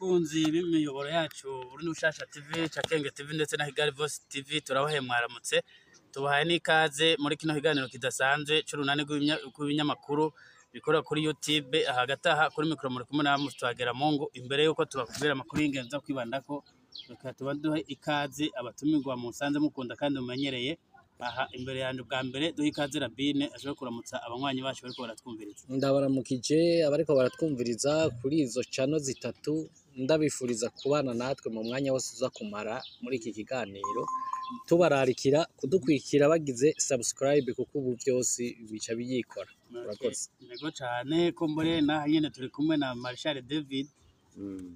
bakunzi b'imiyoboro yacu Burundi Bushasha TV, Cakenge TV ndetse na Kigali Voice TV, turabahe mwaramutse. Tubahaye n'ikaze muri kino kiganiro kidasanzwe c'urunani rw'ibinyamakuru bikora kuri YouTube. Hagataha kuri mikro muri kumwe na Mutwagera Mungu. Imbere yuko tubakubwira amakuru y'ingenzi yo kwibandako, reka tubaduhe ikaze abatumirwa musanze mukunda kandi mumenyereye. Aha imbere yandi bwa mbere duhe ikaze Rabine ashobora kuramutsa abanywanyi bacu bariko baratwumviriza. Ndabaramukije abariko baratwumviriza kuri izo channel zitatu, ndabifuriza kubana natwe mu mwanya wose uza kumara muri iki kiganiro, tubararikira kudukwikira bagize subscribe kuko ubu byose bica biyikora. Urakoze. Nego cyane ko mbore na nyene turi kumwe na Marshal David,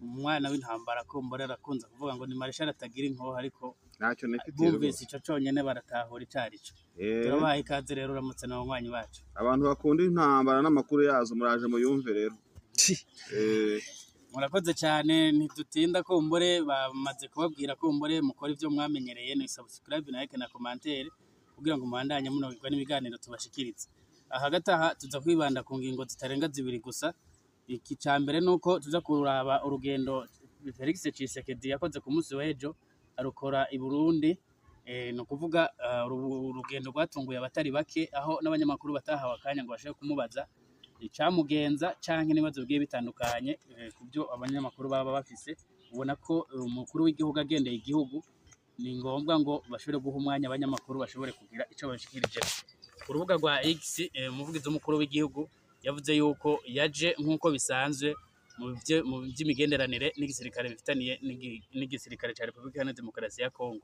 umwana w'intambara ko mbore arakunze kuvuga ngo ni Marshal atagira inkoho, ariko ntacyo nifite bumvise ico conyene baratahura icarico. Turabaha ikaze rero uramutse n'abanywanyi bacu. Abantu bakunda intambara n'amakuru yazo muraje muyumve rero. Murakoze cyane, ntidutinda ko mbore bamaze kubabwira ko mbore mukora ivyo mwamenyereye, ni subscribe na like na commentaire kugira ngo muhandanye munogirwa n'ibiganiro tubashikiriza. Hagataha tuza kwibanda ku ngingo zitarenga zibiri gusa. Iki cambere nuko tuza kuraba urugendo Felix Tshisekedi yakoze ku munsi w'ejo arukora i Burundi, no kuvuga urugendo rwatunguye abatari bake, aho n'abanyamakuru batahawe akanya ngo bashobore kumubaza icamugenza canke nibazo bigiye bitandukanye kubyo abanyamakuru baba bafise. Ubona ko umukuru w'igihugu agendeye igihugu, ni ngombwa ngo bashobore guha umwanya abanyamakuru bashobore kugira ico bashikirije. Ku rubuga rwa X, umuvugizi w'umukuru w'igihugu yavuze yuko yaje nk'uko bisanzwe mu by'imigenderanire n'igisirikare bifitaniye n'igisirikare ca Republika Iharanira Demokarasi ya Kongo.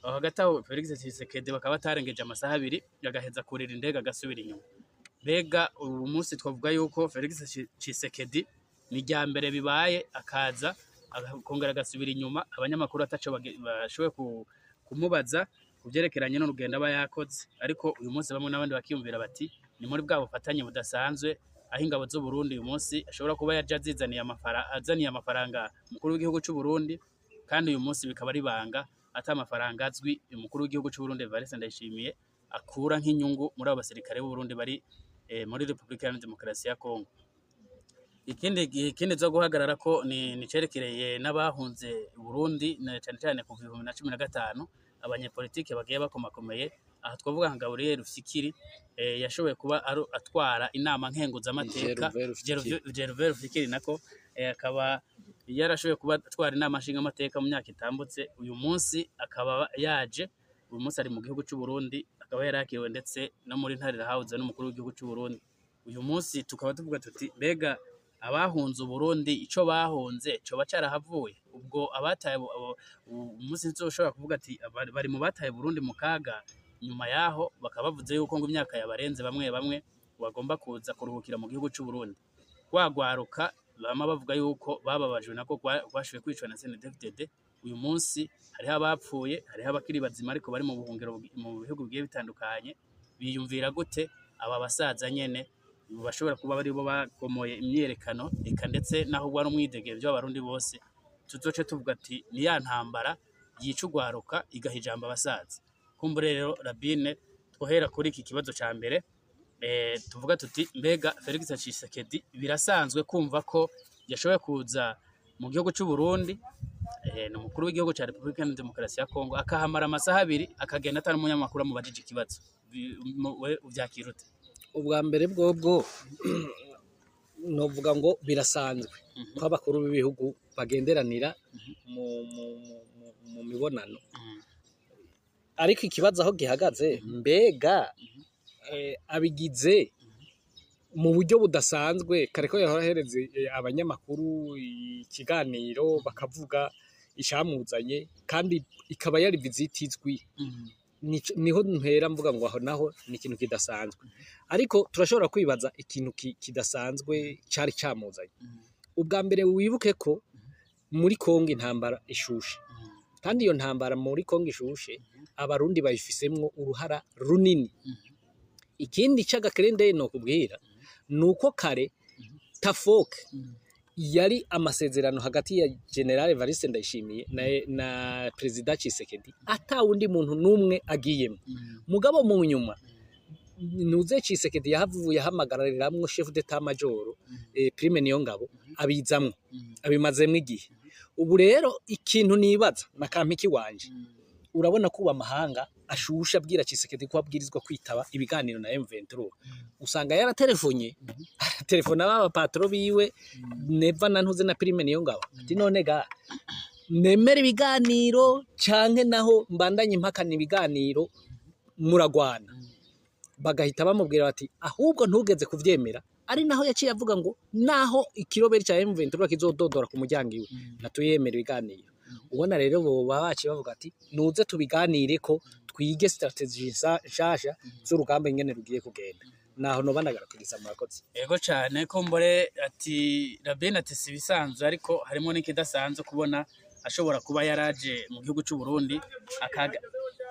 Aho hagati aho Felix Tshisekedi bakaba batarengeje amasaha abiri agaheza kurira indege agasubira inyuma. Mbega ubu munsi twavuga yuko Felix Tshisekedi ni rya mbere bibaye akaza akongera agasubira inyuma, abanyamakuru ataco bashoboye kumubaza kuvyerekeranye n'urugendo aba yakoze. Ariko uyu munsi bamwe n'abandi bakiyumvira bati ni muri bwa bufatanye budasanzwe, aho ingabo z'u Burundi uyu munsi ashobora kuba yaje azaniye amafaranga umukuru w'igihugu cy'u Burundi, kandi uyu munsi bikaba ari banga ata amafaranga azwi umukuru w'igihugu cy'u Burundi Evariste Ndayishimiye akura nk'inyungu muri abo basirikare b'u Burundi bari muri Republika Iharanira Demokarasi ya Kongo. Ikindi zo guhagarara ko ni cerekereye n'abahunze Burundi, na cyane cyane kuva 2015 abanyepolitike bagiye bakomakomeye. Aha twavuga nka Gabriel Rufyikiri yashoboye kuba atwara inama nkenguzamateka, Gervais Rufyikiri nako akaba yarashoboye kuba atwara inama nshingamateka mu myaka itambutse. Uyu munsi akaba yaje, uyu munsi ari mu gihugu cy'u Burundi, akaba yarakiriwe ndetse no muri Ntarira House n'umukuru w'igihugu cy'u Burundi. Uyu munsi tukaba tuvuga tuti mbega abahunze Burundi ico bahunze cyo bacarahavuye. Ubwo abataye umunsi nzoshobora kuvuga ati bari mu bataye Burundi mu kaga. Nyuma yaho bakaba bavuze yuko ngo imyaka yabarenze bamwe bagomba kuza kuruhukira mu gihugu cy'u Burundi. Kwagwaruka bama bavuga yuko bababajwe nako gwashowe kwicwa na CNDD-FDD. Uyu munsi hariho abapfuye, hariho abakiri bazima ariko bari mu buhungiro mu bihugu bigiye bitandukanye. Biyumvira gute aba basaza nyene bashobora kuba bari bo bakomoye imyerekano, eka ndetse naho gwari umwidege by'abarundi bose? Tuzoce tuvuga ati ni ya ntambara yicugwaruka igahijamba abasaza. Kumbure rero Rabine, twohera kuri iki kibazo ca mbere, tuvuga tuti mbega Felix Tshisekedi birasanzwe kumva ko yashoboye kuza mu gihugu cy'u Burundi, ni umukuru w'igihugu ca Republika Iharanira Demokarasi ya Kongo, akahamara amasaha abiri akagenda atari umunyamakuru amubajije ikibazo. We uvyakira ute? Ubwa mbere bwobwo novuga ngo birasanzwe ko abakuru b'ibihugu bagenderanira mu mibonano. Ariko ikibazo aho gihagaze, mbega abigize mu buryo budasanzwe, kare ko yahereze abanyamakuru ikiganiro bakavuga icamuzanye, kandi ikaba yari visite izwi. Niho ntera mvuga ngo aho naho ni ikintu kidasanzwe. Ariko turashobora kwibaza ikintu kidasanzwe cari camuzanye. Ubwa mbere wibuke ko muri Kongo intambara ishushe, kandi iyo ntambara muri Kongo ishushe abarundi bayifisemwo uruhara runini. Ikindi c'agakerende no kubwira nuko kare Tafoke yari amasezerano hagati ya General Evariste Ndayishimiye na President Tshisekedi, ata wundi muntu numwe agiyemo. Mugabo mu nyuma nuze Tshisekedi yahavuye ahamagariramwo chef d'état major Prime Niyongabo abizamwo abimazemwe igihe. ubu rero ikintu nibaza na kampiki wanje urabona ko amahanga ashusha abwira Tshisekedi ko abwirizwa kwitaba ibiganiro na M23 usanga yaratelefonye telefona baba patro biwe neva na ntuze na prime niyo ngabo ati none ga nemera ibiganiro canke naho mbandanye impakana ibiganiro muragwana bagahita bamubwira bati ahubwo ntugeze kuvyemera ari naho yaciye avuga ngo naho ikiroberi ca M23 kizododora ku muryango iwe natuyemera ibiganiro ubona rero bo babaci bavuga ati nuze tubiganire ko twige strategy nshasha z'urugamba ingene rugiye kugenda naho no banagarukiriza murakoze yego cyane ko mbore ati Rabin ati sibisanzwe ariko harimo n'ikidasanzwe kubona ashobora kuba yaraje mu gihugu cy'u Burundi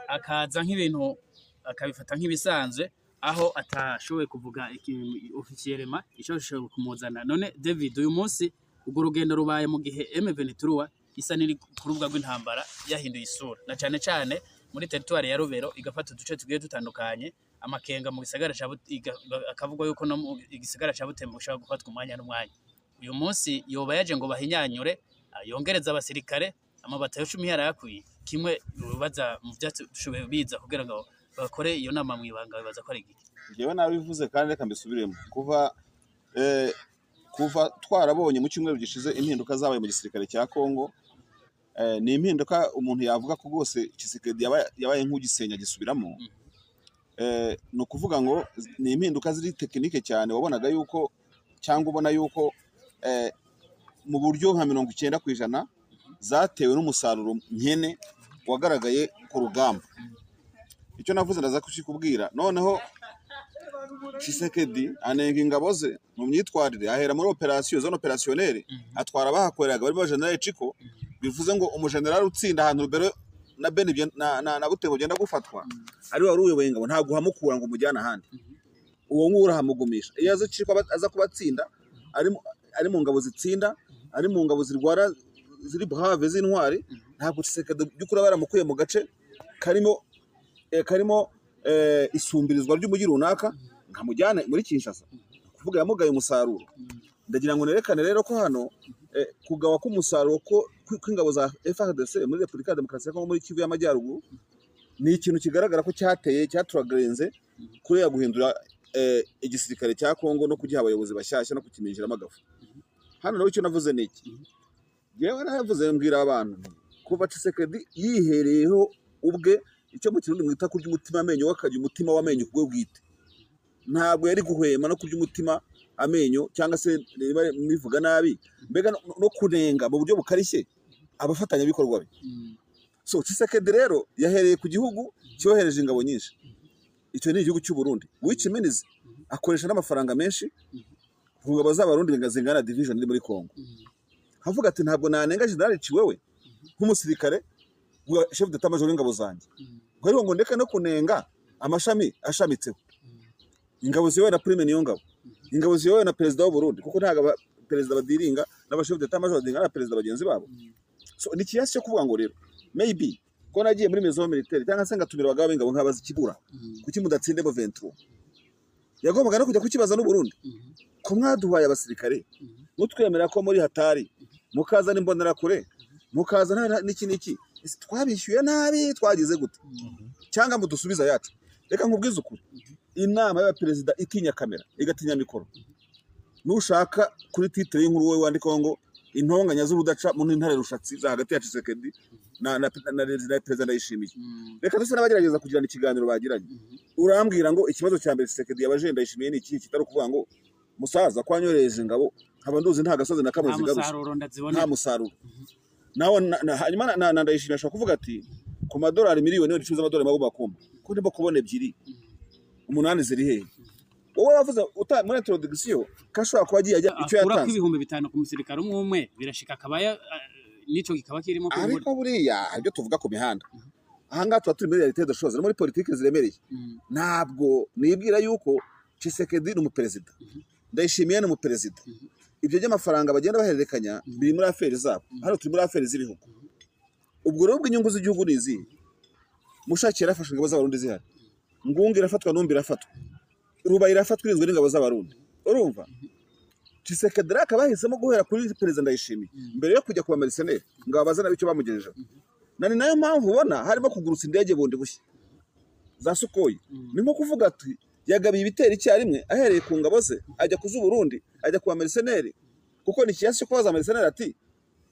akaza nk'ibintu akabifata nk'ibisanzwe aho atashoboye kuvuga officiellement ishobora kumuzana none David uyu munsi ugo rugendo rubaye mu gihe M23 isa niri ku rubuga rw'intambara yahinduye isura na cyane cyane muri territoire ya Rubero igafata uduce tugiye dutandukanye amakenga mu gisagara ca akavuga yuko no mu gisagara ca Butembo ushaka gufatwa umwanya n'umwanya uyu munsi yoba yaje ngo bahinyanyure yongereza abasirikare amabata yo 10 yarakuye kimwe bibaza mu byatsi dushoboye biza kugira ngo bakore iyo nama mwibanga bibaza ko ari giki jewe nabivuze kandi reka mbisubiremo kuva twarabonye mu cyumweru gishize impinduka zabaye mu gisirikare cya Kongo ni impinduka umuntu yavuga ko rwose Tshisekedi yabaye nk'ugisenya gisubiramo no kuvuga ngo ni impinduka ziri tekinike cyane wabonaga yuko cyangwa ubona yuko mu buryo nka 90% zatewe n'umusaruro nkene wagaragaye ku rugamba icyo navuze ndaza kushikubwira noneho Tshisekedi anenga ingabo ze mu myitwarire ahera muri operation zone opérationnelle atwara bahakoreraga bari ba General Chiko bivuze ngo umugeneral utsinda ahantu Rubero na Beni na Butembo genda gufatwa ari wari uyoboye ingabo nta guhamukura ngo mujyana ahandi uwo ngura hamugumisha iyo aza Chiko aza kubatsinda ari mu ngabo zitsinda ari mu ngabo zirwara ziri brave z'intwari ntabwo Tshisekedi byukura baramukuye mu gace karimo isumbirizwa ry'umujyi runaka nkamujyana muri Kinshasa kuvuga yamugaye umusaruro ndagira ngo nerekane rero ko hano kugawa k'umusaruro ko kw'ingabo za FARDC muri Republika ya Demokarasi ya Kongo muri Kivu y'Amajyaruguru ni ikintu kigaragara ko cyaturagenze kuri ya guhindura igisirikare cya Kongo no kugiha abayobozi bashyashya no kukiminjira amagafu hano nawe icyo navuze niki yewe navuze mbwira abantu kuva Tshisekedi yihereyeho ubwe icyo mu kirundi mwita kurya umutima amenyo wakajya umutima wamenyo kubwe bwite ntabwo yari guhwema no kurya umutima amenyo cyangwa se mivuga nabi mbega no kunenga mu buryo bukarishye abafatanya bikorwa be so Tshisekedi rero yahereye ku gihugu cyohereje ingabo nyinshi icyo ni igihugu cy'u Burundi which means akoresha n'amafaranga menshi ku ngabo z'abarundi zingana division iri muri Kongo havuga ati ntabwo nanenga General Chiwewe nk'umusirikare chef d'état major w'ingabo zanjye ngo ngo ndeka no kunenga amashami ashamitseho ingabo ziyowe na prime niyo ngabo ingabo ziyowe na president w'u Burundi kuko ntaga president badiringa n'abashef d'état major badinga na president bagenzi babo so ni kiyasi cyo kuvuga ngo rero maybe ko nagiye muri maison militaire cyangwa se ngatumira abagabo b'ingabo nkabaza ikigura kuki mudatsinde bo 23 yagombaga no kujya kukibaza n'u Burundi ko mwaduhaye abasirikare mutwemera ko muri hatari mukaza n'imbonera kure mukaza n'iki twabishyuye nabi twagize gute cyangwa mudusubiza yacu reka nkubwize ukuri inama y'abaperezida itinya kamera igatinya mikoro nushaka kuri titre y'inkuru we wandikaho ngo intonganya z'urudaca mu ntare rushatsi za hagati ya Tshisekedi na perezida Ndayishimiye reka ndetse n'abagerageza kugirana ikiganiro bagiranye urambwira ngo ikibazo cya mbere Tshisekedi yabaje Ndayishimiye ni iki kitari kuvuga ngo musaza kwanyoreje ingabo nkaba nduzi nta gasozi na kamwe zigarusha nta musaruro nawo hanyuma na Ndayishimiye ashaka kuvuga ati ku madolari miliyoni n'icuza amadolari magomba kumba ko ndimo kubona ebyiri umunani ziri hehe wowe wavuze muri introduction kashobora kuba agiye icyo yatanze ura kw'ibihumbi 5 ku musirikare umwe birashika akabaya nico kikaba kirimo ku ariko buriya ibyo tuvuga ku mihanda ahanga tuba turi muri realite de choses no muri politique ziremereye ntabwo nibwira yuko Tshisekedi ni umuperezida Ndayishimiye ni umuperezida ibyo by'amafaranga bagenda bahererekanya biri muri affaires zabo hano turi muri affaires z'ibihugu ubwo rero bw'inyungu z'igihugu nizi mushakira afashe ingabo z'abarundi zihari ngungi irafatwa numbi irafatwa ruba irafatwa irinzwe n'ingabo z'abarundi urumva Tshisekedi akaba yahisemo guhera kuri perezida Ndayishimiye mbere yo kujya kuba mercenaire ngo abazana bico bamugejeje nani nayo mpamvu ubona harimo kugurutsa indege bundi bushya za Sukoyi ni nko kuvuga ati yagabiye ibitero icyarimwe ahereye ku ngabo ze ajya kuzu Burundi ajya kuba mercenaire kuko ni kiyasi cyo kubaza mercenaire ati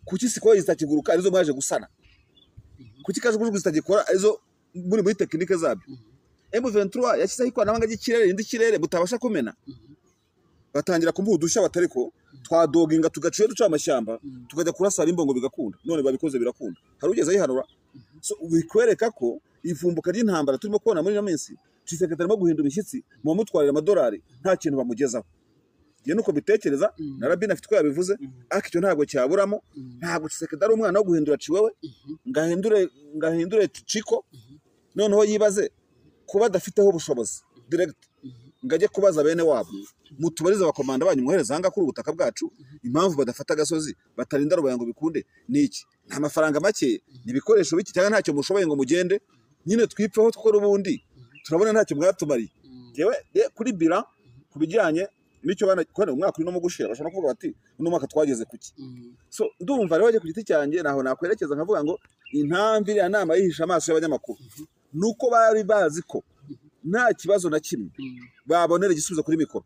kuki Sukoyi zitakiguruka arizo mwaje gusana kuki kajugujugu zitagikora arizo muri tekinike zabyo M23 yashyizeho ikoranabuhanga ry'ikirere indi kirere butabasha kumena batangira kumbudushya batariko twadoginga tugaciye duca amashyamba tukajya kurasa imbongo bigakunda none babikoze birakunda hari ugeze yihanura so bikwereka ko ivumbuka ry'intambara turimo kubona muri no minsi Tshisekedi arimo guhindura ishyitsi mu mutwarira amadolari nta kintu bamugezaho ye nuko bitekereza na Rabin afite ko yabivuze ariko icyo ntabwo cyaburamo ntabwo Tshisekedi ari umwana wo guhindura ciwewe ngahindure ciko noneho yibaze kuba adafiteho ubushobozi direct ngajye kubaza bene wabo mutubariza abakomanda banyu muhereza hanga kuri ubutaka bwacu impamvu badafata agasozi batarinda rubaye ngo bikunde niki nta mafaranga make nibikoresho biki cyangwa ntacyo mushoboye ngo mugende nyine twipfeho twokora ubundi turabona ntacyo mwatumariye yewe kuri bira kubijyanye nicyo bana kone umwaka uri no mugushira bashobora kuvuga bati uno mwaka twageze kuki so ndumva rero ku giti cyanjye naho nakwerekeza nkavuga ngo intambire ya nama yihisha amaso y'abanyamakuru nuko bari bazi ko nta kibazo na kimwe babonera igisubizo kuri mikoro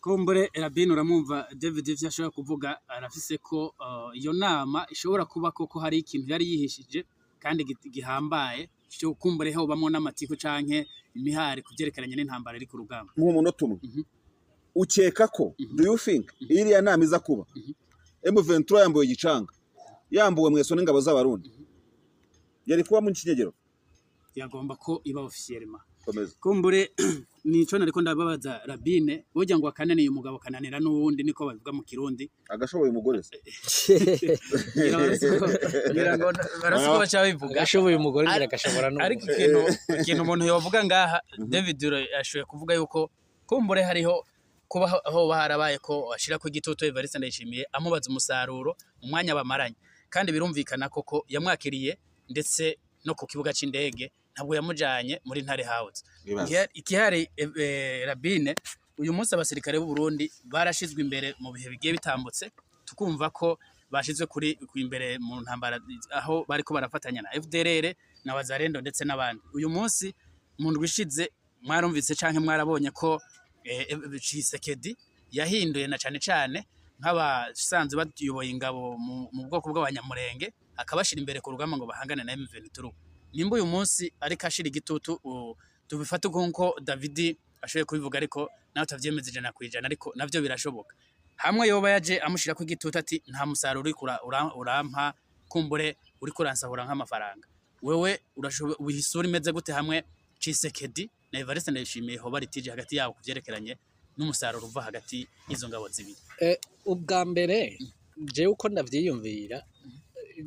kumbure Rabin uramumva David ivyo ashobora kuvuga arafise ko iyo nama ishobora kuba koko hari ikintu yari yihishije kandi gihambaye cyo kumbure ho bamwe n'amatiko canke imihari kuvyerekeranye n'intambara iri ku rugamba nk'umunota umwe ukeka ko do you think iriya nama iza kuba M23 yambuye igicanga yambuwe mweso n'ingabo z'abarundi yari kuba mu kinyegero yagomba ko iba officiellement komeza kumbure nico nariko ndababaza Rabine burya ngo akananiye umugabo kananira n'uwundi niko bavuga mu Kirundi agashoboye umugore ngira ngo barasuko bacabivuga agashoboye umugore ngira agashobora no ariko ikintu umuntu yovuga ngaha David ashoboye kuvuga yuko kumbure hariho kuba aho baharabaye ko ashira ku gituto Evariste Ndayishimiye amubaza umusaruro mu mwanya bamaranye kandi birumvikana koko yamwakiriye ndetse no ku kibuga c'indege ntabwo yamujanye muri Ntare House ikihari Rabine uyu munsi abasirikare b'u Burundi barashizwe imbere mu bihe bigiye bitambutse tukumva ko bashizwe kuri imbere mu ntambara aho bariko barafatanya na FDLR na Wazalendo ndetse n'abandi uyu munsi mu ndwishize mwarumvise canke mwarabonye ko Tshisekedi yahinduye na cane nk'abasanzwe bayoboye ingabo mu bwoko bw'abanyamurenge akabashira imbere ku rugamba ngo bahangane na M23 nimba uyu munsi ariko ashira igitutu tubifata nko David ashoboye kubivuga ariko nawe utavyemeza 100% ariko navyo birashoboka hamwe yoba yaje amushira ku gitutu ati nta musaruro uri urampa kumbure uri kuransahura nk'amafaranga wewe urashoboye ubihisura imeze gute hamwe Tshisekedi na Evariste Ndayishimiye ho baritije hagati yabo kuvyerekeranye n'umusaruro uva hagati y'izo ngabo zibiri ubwa mbere je uko ndavyiyumvira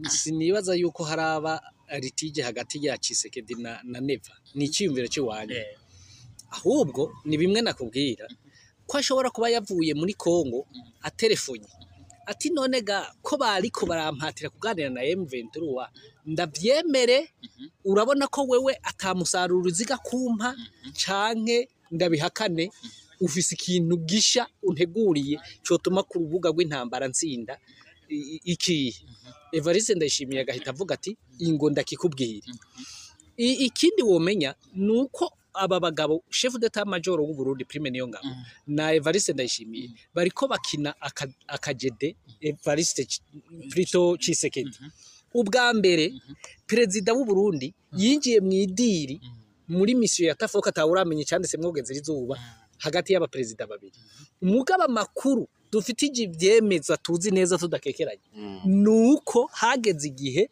sinibaza yuko haraba ritije hagati ya Tshisekedi na Neva ni icyumviro cy'wanye ahubwo ni bimwe nakubwira ko ashobora kuba yavuye muri Kongo atelefonye ati none ga ko bariko barampatira kuganira na M23 ndavyemere urabona ko wewe atamusaruro uziga kumpa canke ndabihakane ufise ikintu gisha unteguriye cyotuma ku rubuga rw'intambara nsinda iki Evariste Ndayishimiye agahita avuga ati ingo ndakikubwira ikindi womenya nuko aba bagabo chef d'état major w'u Burundi Prime Niyongabo na Evariste Ndayishimiye bariko bakina akajede Evariste Prito Tshisekedi ubwa mbere perezida w'u Burundi yinjiye mu idiri muri mission ya Tafoka tawuramenye cyanditse mwogeze rizuba hagati y'aba perezida babiri umugaba makuru dufite ivyemeza tuzi neza tudakekeranye nuko hageze igihe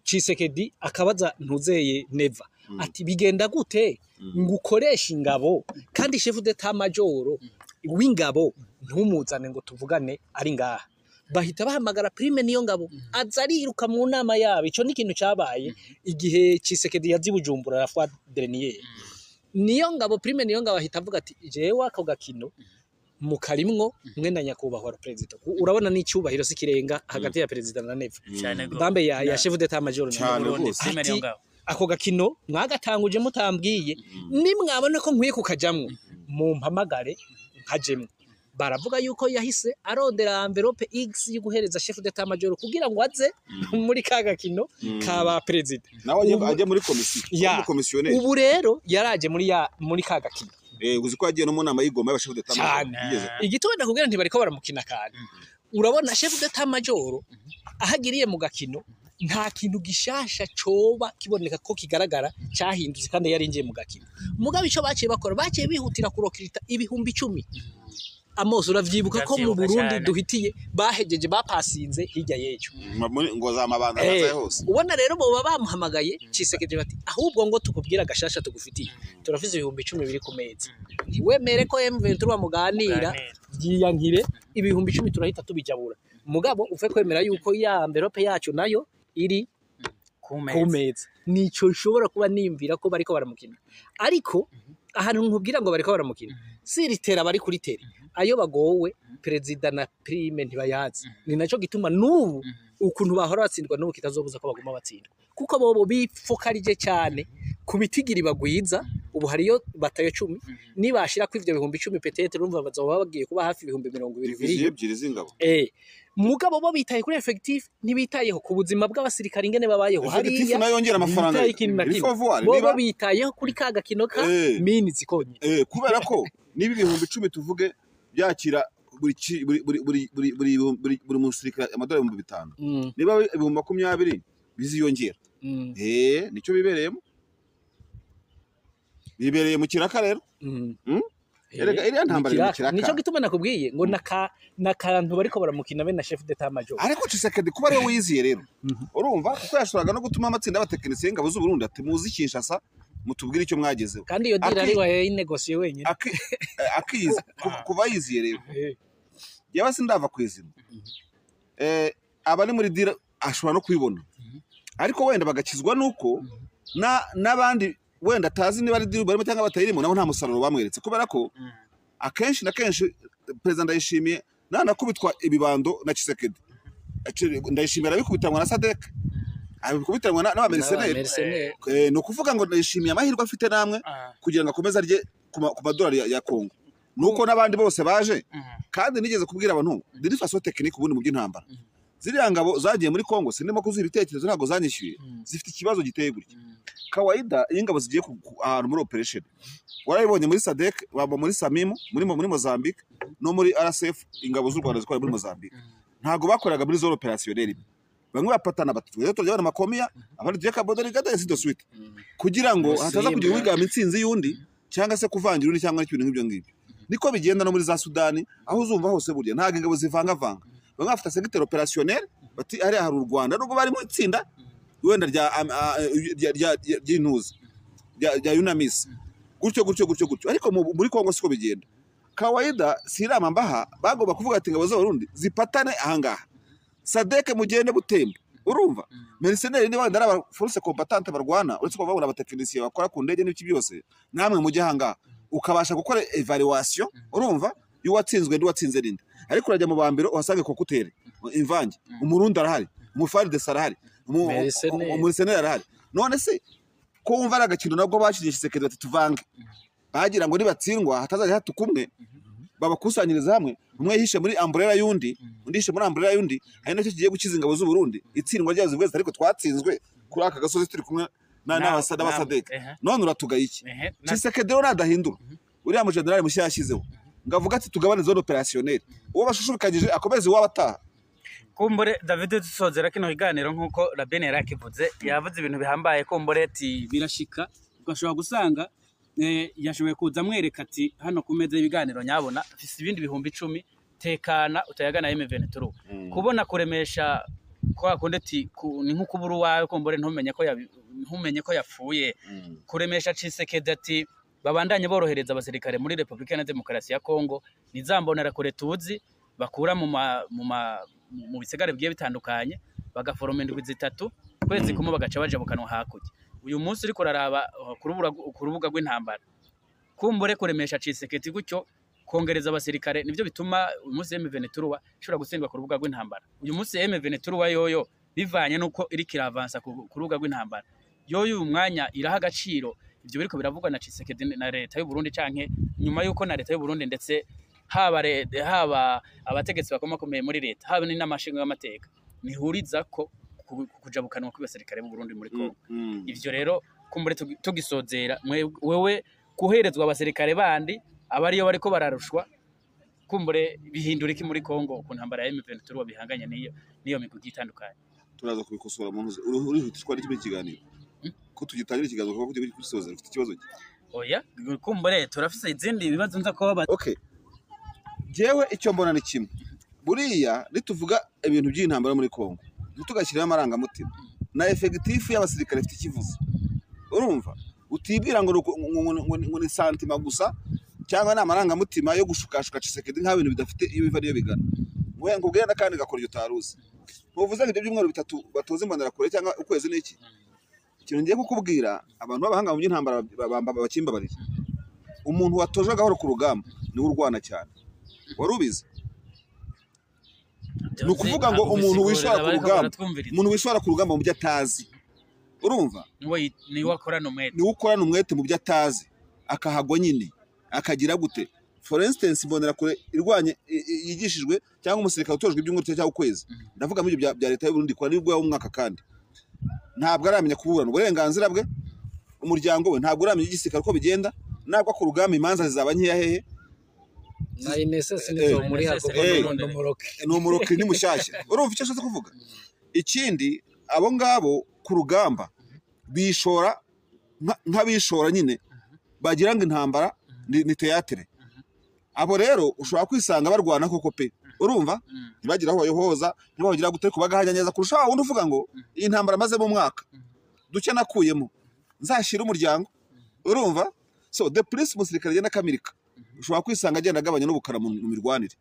Tshisekedi akabaza ntuzeye Neva ati bigenda gute ngukoresha ingabo kandi chef d'état major w'ingabo ntumuzane ngo tuvugane ari ngaha bahita bahamagara Prime Niyongabo azariruka mu nama yabo ico ni ikintu cabaye igihe Tshisekedi yazibujumbura Rafwa Dernier Niyongabo Prime Niyongabo ahita avuga ati jewe ako gakino mukarimwo mwe na nyakubahwa president urabona ni cyubahiro sikirenga hagati ya president na Neva bambe ya chef d'état major Prime Niyongabo ako gakino mwagatanguje mutambwiye nimwabona ko nkwiye kukajamwe mu mpamagare nkajemwe baravuga yuko yahise arondera envelope X yo guhereza chef d'état major kugira ngo aze muri kagakino kaba president nawe ajye muri komisiyo ubu rero yaraje muri kagakino uzi ko yagiye no mu nama y'igoma y'abashef d'état major igitwe ndakubwira nti bariko baramukina kandi urabona chef d'état major ahagiriye mu gakino nta kintu gishasha coba kiboneka ko kigaragara cyahindutse kandi yarinjiye mu gakino mugabo ico baciye bakora baciye bihutira kurokirita ibihumbi 10 Amos uravyibuka ko mu Burundi duhitiye bahejeje bapasinze hirya yejo ngo za mabanda zaye hose ubona rero bo bamuhamagaye cisekeje bati ahubwo ngo tukubwira gashasha tugufitiye turafise ibihumbi 10 biri ku meza ntiwemere ko M23 muganira yiyankire ibihumbi 10 turahita tubijabura mugabo ufe kwemera yuko ya envelope yacu nayo iri ku meza nico nshobora kuba nimvira ko bariko baramukina ariko ahantu nkubwira ngo bariko baramukina siritera bari kuri tere ayo bagowe perezida na prime ntibayazi ni naco gituma n'ubu ukuntu bahora batsindwa n'ubu kitazobuza ko baguma batsindwa kuko bobo bifokarije cyane kubitigiri bagwiza ubu hariyo batayo 10 nibashira ko ivyo bihumbi 10 petete urumva bazoba bagiye kuba hafi ibihumbi 200 zingabo mugabo bo bitaye kuri effective ntibitayeho ku buzima bw'abasirikare ingene babayeho hariya nayongera amafaranga bo bitayeho kuri kagakino ka mini zikonye kubera ko nibi bihumbi 10 tuvuge byakira buri musirikare amadolari 5,000 niba ibihumbi 20 biziyongera nico bibereye mu kiraka rero erega iriya ntambara mu kiraka nico gituma nakubwiye ngo nakantu bariko baramukina be na chef d'état major ariko Tshisekedi kuba rero wiziye rero urumva kuko yashobora no gutuma amatsinda y'abatekinisiye ngabo z'u Burundi ati muzi Kinshasa mutubwire icyo mwagezeho kandi iyo dira ari waye inegosie wenyine akiza kuba yiziye rero yaba sindava kwizima abari muri dira ashobora no kwibona ariko wenda bagakizwa nuko n'abandi wenda tazi niba ari dira barimo cyangwa batayirimo nabo nta musaruro bamweretse kubera ko akenshi na kenshi president Ndayishimiye nakubitwa ibibando na Tshisekedi Ndayishimiye abikubitanwa na Sadek abikubitanwa n'abamercenaires no kuvuga ngo Ndayishimiye amahirwe afite namwe kugira ngo akomeze arye ku madolari ya Kongo nuko nabandi bose baje kandi nigeze kubwira abantu diri faso technique ubundi mu by'intambara ziriya ngabo zagiye muri Kongo sinimo kuzuba ibitekerezo ntago zanyishyuye zifite ikibazo giteye gutya kawaida ingabo zigiye ahantu muri operation warayibonye muri Sadek baba muri Samimu muri Mozambique no muri RSF ingabo z'u Rwanda zikora muri Mozambique ntago bakoraga muri zone opérationnelle bamwe bapatana batatu rero turajya makomia abandi tuye kabodari gata yasido suite kugira ngo hataza kugira wigama intsinzi yundi cyangwa se kuvangira undi cyangwa ikintu nk'ibyo ngibyo niko bigenda no muri za Sudani aho uzumva hose burya ntago ingabo zivanga bamwe bafite secteur opérationnel bati ari hari u Rwanda nubwo bari mu itsinda wenda ry'intuzi rya UNAMIS gutyo ariko muri Kongo siko bigenda kawaida sirama mbaha bagomba kuvuga ati ngabo z'Abarundi zipatane ahangaha Sadek mugende butembe urumva mercenaires ni wanda ari force combatante barwana uretse ko babona abatekinisiye bakora ku ndege n'ibiki byose namwe mujye ahangaha ukabasha gukora evaluation urumva y'uwatsinzwe n'uwatsinze rinde ariko urajya mu bambero uhasange kokutere imvange umurundi arahari umufari de sarahari umurisenera arahari none se ko wumva ari agakino nabwo bashije Tshisekedi bati tuvange bagira ngo nibatsindwa hatazaje hatukumwe babakusanyiriza hamwe umwe yihishe muri umbrella yundi undi yihishe muri umbrella yundi hari nacyo kigiye gukiza ingabo z'u Burundi itsindwa ryazo bwese ariko twatsinzwe kuri aka gasozi turi kumwe n'abasadek none uratugaye iki Tshisekedi rero nadahindura uriya mu general mushya yashyizeho ngavuga ati tugabane zone opérationnelle uwo bashushubikanyije akomeze wabataha kumbure David dusozera kino higaniro nkuko Rabene yarakivuze yavuze ibintu bihambaye kumbure ati birashika ugashobora gusanga yashoboye kuza mwereka ati hano ku meza y'ibiganiro nyabona afise ibindi bihumbi 10 tekana utayagana M23 kubona kuremesha kwa kunde ati ni nk'ukuburu wawe kumbure ntumenye ko yapfuye kuremesha Tshisekedi ati babandanye borohereza abasirikare muri Republika ya Demokarasi ya Kongo nizambonera kure tuzi bakura mu bisigare bigiye bitandukanye bagaforoma indwi zitatu kwezi kumwe bagaca baje bukanwa hakujya uyu munsi uri kuraraba ku rubuga rw'intambara kumbure kuremesha Tshisekedi gutyo kongereza abasirikare nivyo bituma uyu munsi M23 ishobora gutsindwa ku rubuga rw'intambara uyu munsi M23 yoyo bivanye nuko iri kiravansa ku rubuga rw'intambara yoyo uyu mwanya iraha agaciro ivyo biriko biravugwa na Tshisekedi na leta y'u Burundi canke nyuma yuko na leta y'u Burundi ndetse haba abategetsi bakomakomeye muri leta haba n'inamashinga y'amateka nihuriza ko kujabukanwa kw'abasirikare b'u Burundi muri Kongo ivyo rero kumbure tugisozera wewe kuherezwa abasirikare bandi abariyo bariko bararushwa kumbure bihindura iki muri Kongo ku ntambara ya M23 bihanganye niyo migugi itandukanye turaza kubikosora mu ntuze urihutishwa n'iki kiganiro ko tugitangira ikiganiro kuko kujya kugisozera ufite ikibazo ki oya kumbure turafise izindi bibazo nza ko okay jewe icyo mbona ni kimwe buriya nituvuga ibintu by'intambara muri Kongo tugashyiraho amarangamutima na effectif y'abasirikare ifite ikivuzo urumva utibwira ngo ni santima gusa cyangwa ni amarangamutima yo gushukashuka Tshisekedi nka bintu bidafite ibiva niyo bigana we ngo ugenda kandi gakora iyo taruzi ntuvuze ngo ibyo byumweru bitatu batoze imbonera kure cyangwa ukwezi n'iki ikintu ngiye kukubwira abantu b'abahanga mu by'intambara bakimba bari umuntu watoje gahoro ku rugamba ni urwana cyane warubize ni ukuvuga ngo umuntu wishora ku rugamba umuntu wishora ku rugamba mu byo atazi urumva ni wakorana umwete ni ukorana umwete mu byo atazi akahagwa nyine akagira gute for instance imbonera kure irwanye yigishijwe cyangwa umusirikare utojwe ibyumweru cyangwa ukwezi ndavuga muri ibyo bya leta y'u Burundi kwa nibwo y'umwaka kandi ntabwo aramenya kuburana uburenganzira bwe umuryango we ntabwo uramenya igisirikare uko bigenda nabwo ku rugamba imanza zizaba nkeya hehe na INSS nizo muri hako n'umuroke ni mushyashya urumva icyo ashaka kuvuga ikindi abo ngabo ku rugamba bishora nk'abishora nyine bagira ngo intambara ni teatre abo rero ushobora kwisanga barwana koko pe urumva ntibagira aho bayohoza ntibagira gute kubagahanya neza kurusha wundi uvuga ngo iyi ntambara maze mu mwaka duke nakuyemo nzashira umuryango urumva so the police musirikare agenda kamirika ushobora kwisanga agenda agabanya n'ubukara mu mirwanire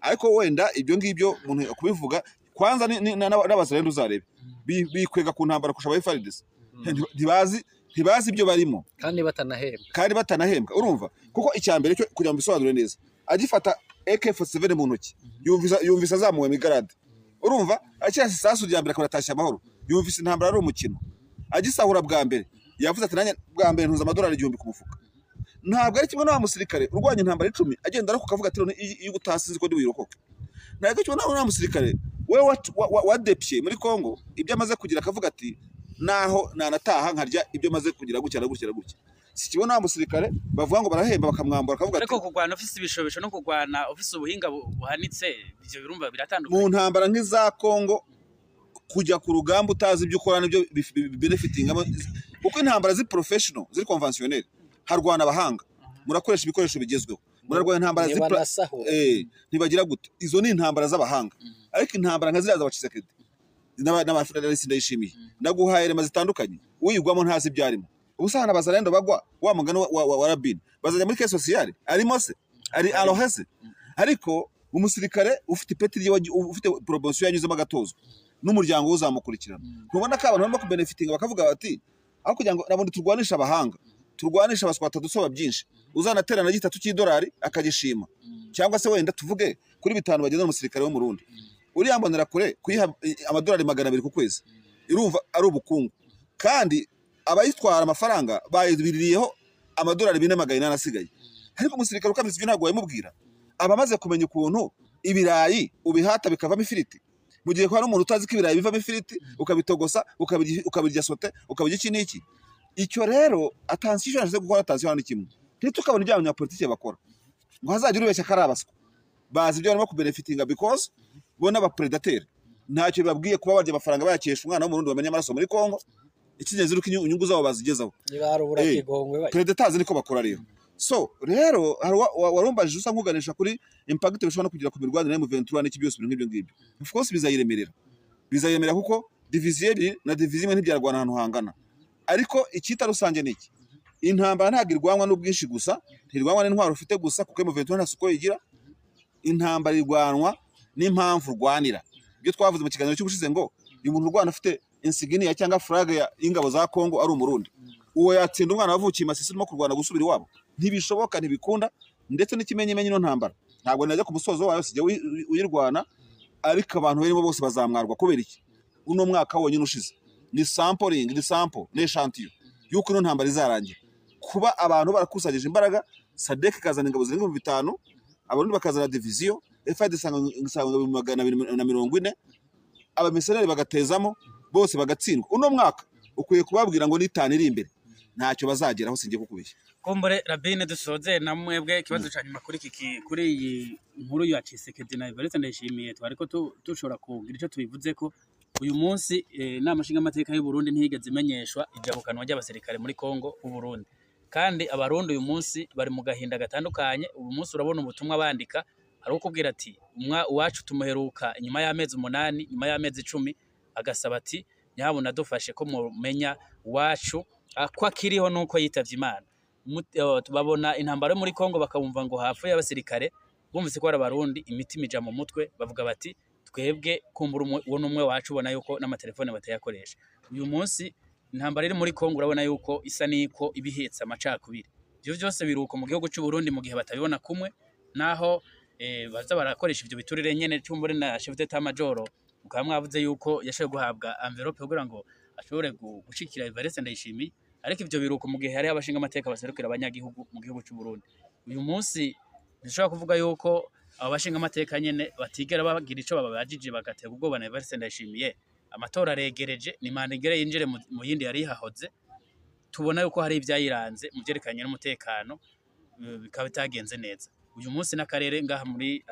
ariko wenda ibyo ngibyo umuntu kubivuga kwanza n'abasirende uzarebe bikwega ku ntambara kurusha abaFARDC ntibazi ibyo barimo kandi batanahembwa urumva kuko icyambere cyo kugira ngo bisobanure neza agifata AK47 mu ntoki yumvisa azamuwe migarade urumva akira sasu rya mbere akaratashya amahoro yumvise intambara ari umukino agisahura bwa mbere yavuze ati nanye bwa mbere ntuza amadolari 1000 ku mufuka ntabwo ari kimwe n'aba musirikare urwanya intambara 10 agenda ariko kavuga ati iyo utasinzi ko ndi wirokoka ntabwo kimwe n'aba musirikare we wadepye muri Kongo ibyo amaze kugira akavuga ati naho nanataha nkarya ibyo maze kugira gutya si kibona wa musirikare bavuga ngo barahemba bakamwambura akavuga ati ariko kugwana ofisi bishobesho no kugwana ofisi ubuhinga buhanitse ibyo birumva biratandukanye mu ntambara nk'iza Kongo kujya ku rugamba utazi ibyo ukora nibyo benefiting uko intambara zi professional ziri conventionnel harwana abahanga murakoresha ibikoresho bigezweho murarwanya intambara ntibagira gute izo ni intambara z'abahanga ariko intambara nka ziraza Tshisekedi n'abafederaliste ndayishimiye ndaguhaye rema zitandukanye uyigwamo ntazi ibyarimo ubusana bazarendo bagwa wa mugano wa Rabin bazajya muri case sociale arimo se ari alohese ariko umusirikare ufite ipeti ufite promotion yanyuzemo agatozo n'umuryango uzamukurikirana ntubona ko abantu barimo kubenefitinga bakavuga bati aho kugira ngo nabundi turwanisha abahanga turwanisha abaswata dusoba byinshi uzanaterana gitatu cy'idolari akagishima cyangwa se wenda tuvuge kuri 5 bagenda n'umusirikare wo mu Burundi uri yambonera kure kuyiha amadolari 200 ku kwezi irumva ari ubukungu kandi abayitwara amafaranga bayibiririyeho amadolari 400 asigaye ariko umusirikare ukameze ibyo ntabwo wayimubwira abamaze kumenya ukuntu ibirayi ubihata bikavamo ifiriti mu gihe kwa n'umuntu utazi ko ibirayi bivamo ifiriti ukabitogosa ukabirya sote ukabirya iki n'iki icyo rero attention yaje gukora attention hano kimwe ntitukabona ibyo abanyapolitike bakora ngo hazagira ubeshya karabaswa bazi ibyo barimo kubenefitinga because bona aba predateur ntacyo babwiye kuba barya amafaranga bayakesha umwana wo mu Burundi bamenye amaraso muri Kongo ikineze ruko inyungu zabo bazigezaho nibarubura kigongwe predators niko bakora rero so rero warumbajije usa nkuganisha kuri impact bishobora no kugira ku mirwanire ya M23 n'iki byose nk'ibyo ngibyo of course bizayiremerera kuko division na division ntibyarwana ahantu hangana ariko icyita rusange niki intambara ntabwo irwanwa n'ubwinshi gusa ntirwanwa n'intwaro ufite gusa kuko M23 nta suko yigira intambara irwanwa n'impamvu rwanira ibyo twavuze mu kiganiro cy'ubushize ngo uyu muntu urwana afite insignia cyangwa flag ya ingabo za Kongo ari umurundi uwo yatsinda umwana wavukiye Masisi no kurwana gusubira iwabo ntibishoboka ntibikunda ndetse n'ikimenyemenye no ntambara ntabwo najya ku musozo wayo sijya uyirwana ariko abantu barimo bose bazamwarwa kubera iki uno mwaka wonyine ushize ni sampling ni sample ni echantillon yuko no ntambara izarangira kuba abantu barakusanyije imbaraga Sadek kazana ingabo zirenga 5 abarundi bakazana diviziyo FARDC isanga 240 abamisioneri bagatezamo bose bagatsindwa. Uno mwaka ukwiye kubabwira ngo n'itanu iri imbere ntacyo bazageraho, singiye kukubeshya. Kumbure Rabine dusoze na mwebwe ikibazo ca nyuma kuri iyi nkuru ya Tshisekedi na Evariste Ndayishimiye twariko tushobora kugira ico tubivuze ko uyu munsi inama nshingamateka y'u Burundi ntiyigeze imenyeshwa ijabukanwa ry'abasirikare muri Kongo u Burundi, kandi abarundi uyu munsi bari mu gahinda gatandukanye. Uyu munsi urabona ubutumwa bandika hari ukubwira ati uwacu tumuheruka nyuma y'amezi 8 nyuma y'amezi 10 agasaba ati nyabuna dufashe ko mumenya wacu ko akiriho nuko yitavye Imana. Tubabona intambara muri Kongo bakabumva ngo hafu y'abasirikare bumvise ko ari abarundi imitima ija mu mutwe bavuga bati twebwe kumbura uwo numwe wacu ubona yuko n'amatelefone batayakoresha. Uyu munsi intambara iri muri Kongo urabona yuko isa niko ibihetse amacakubiri. Ivyo byose biruko mu gihugu cy'u Burundi mu gihe batabibona kumwe, naho baza barakoresha ivyo biturire nyene cyumbure na chef d'état major ukaba mwavuze yuko yashoboye guhabwa envelope kugira ngo ashobore gushikira Evariste Ndayishimiye, ariko ivyo biruko mu gihe hari abashinga amateka baserukira abanyagihugu mu gihugu cy'u Burundi. Uyu munsi nishobora kuvuga yuko abo bashinga amateka nyene batigera bagira ico babajije bagatega ubwoba na Evariste Ndayishimiye. Amatora aregereje, ni manigere yinjire mu yindi yari hahoze, tubona yuko hari ivyayiranze mu byerekanye n'umutekano bikaba bitagenze neza. Uyu munsi n'akarere ngaha muri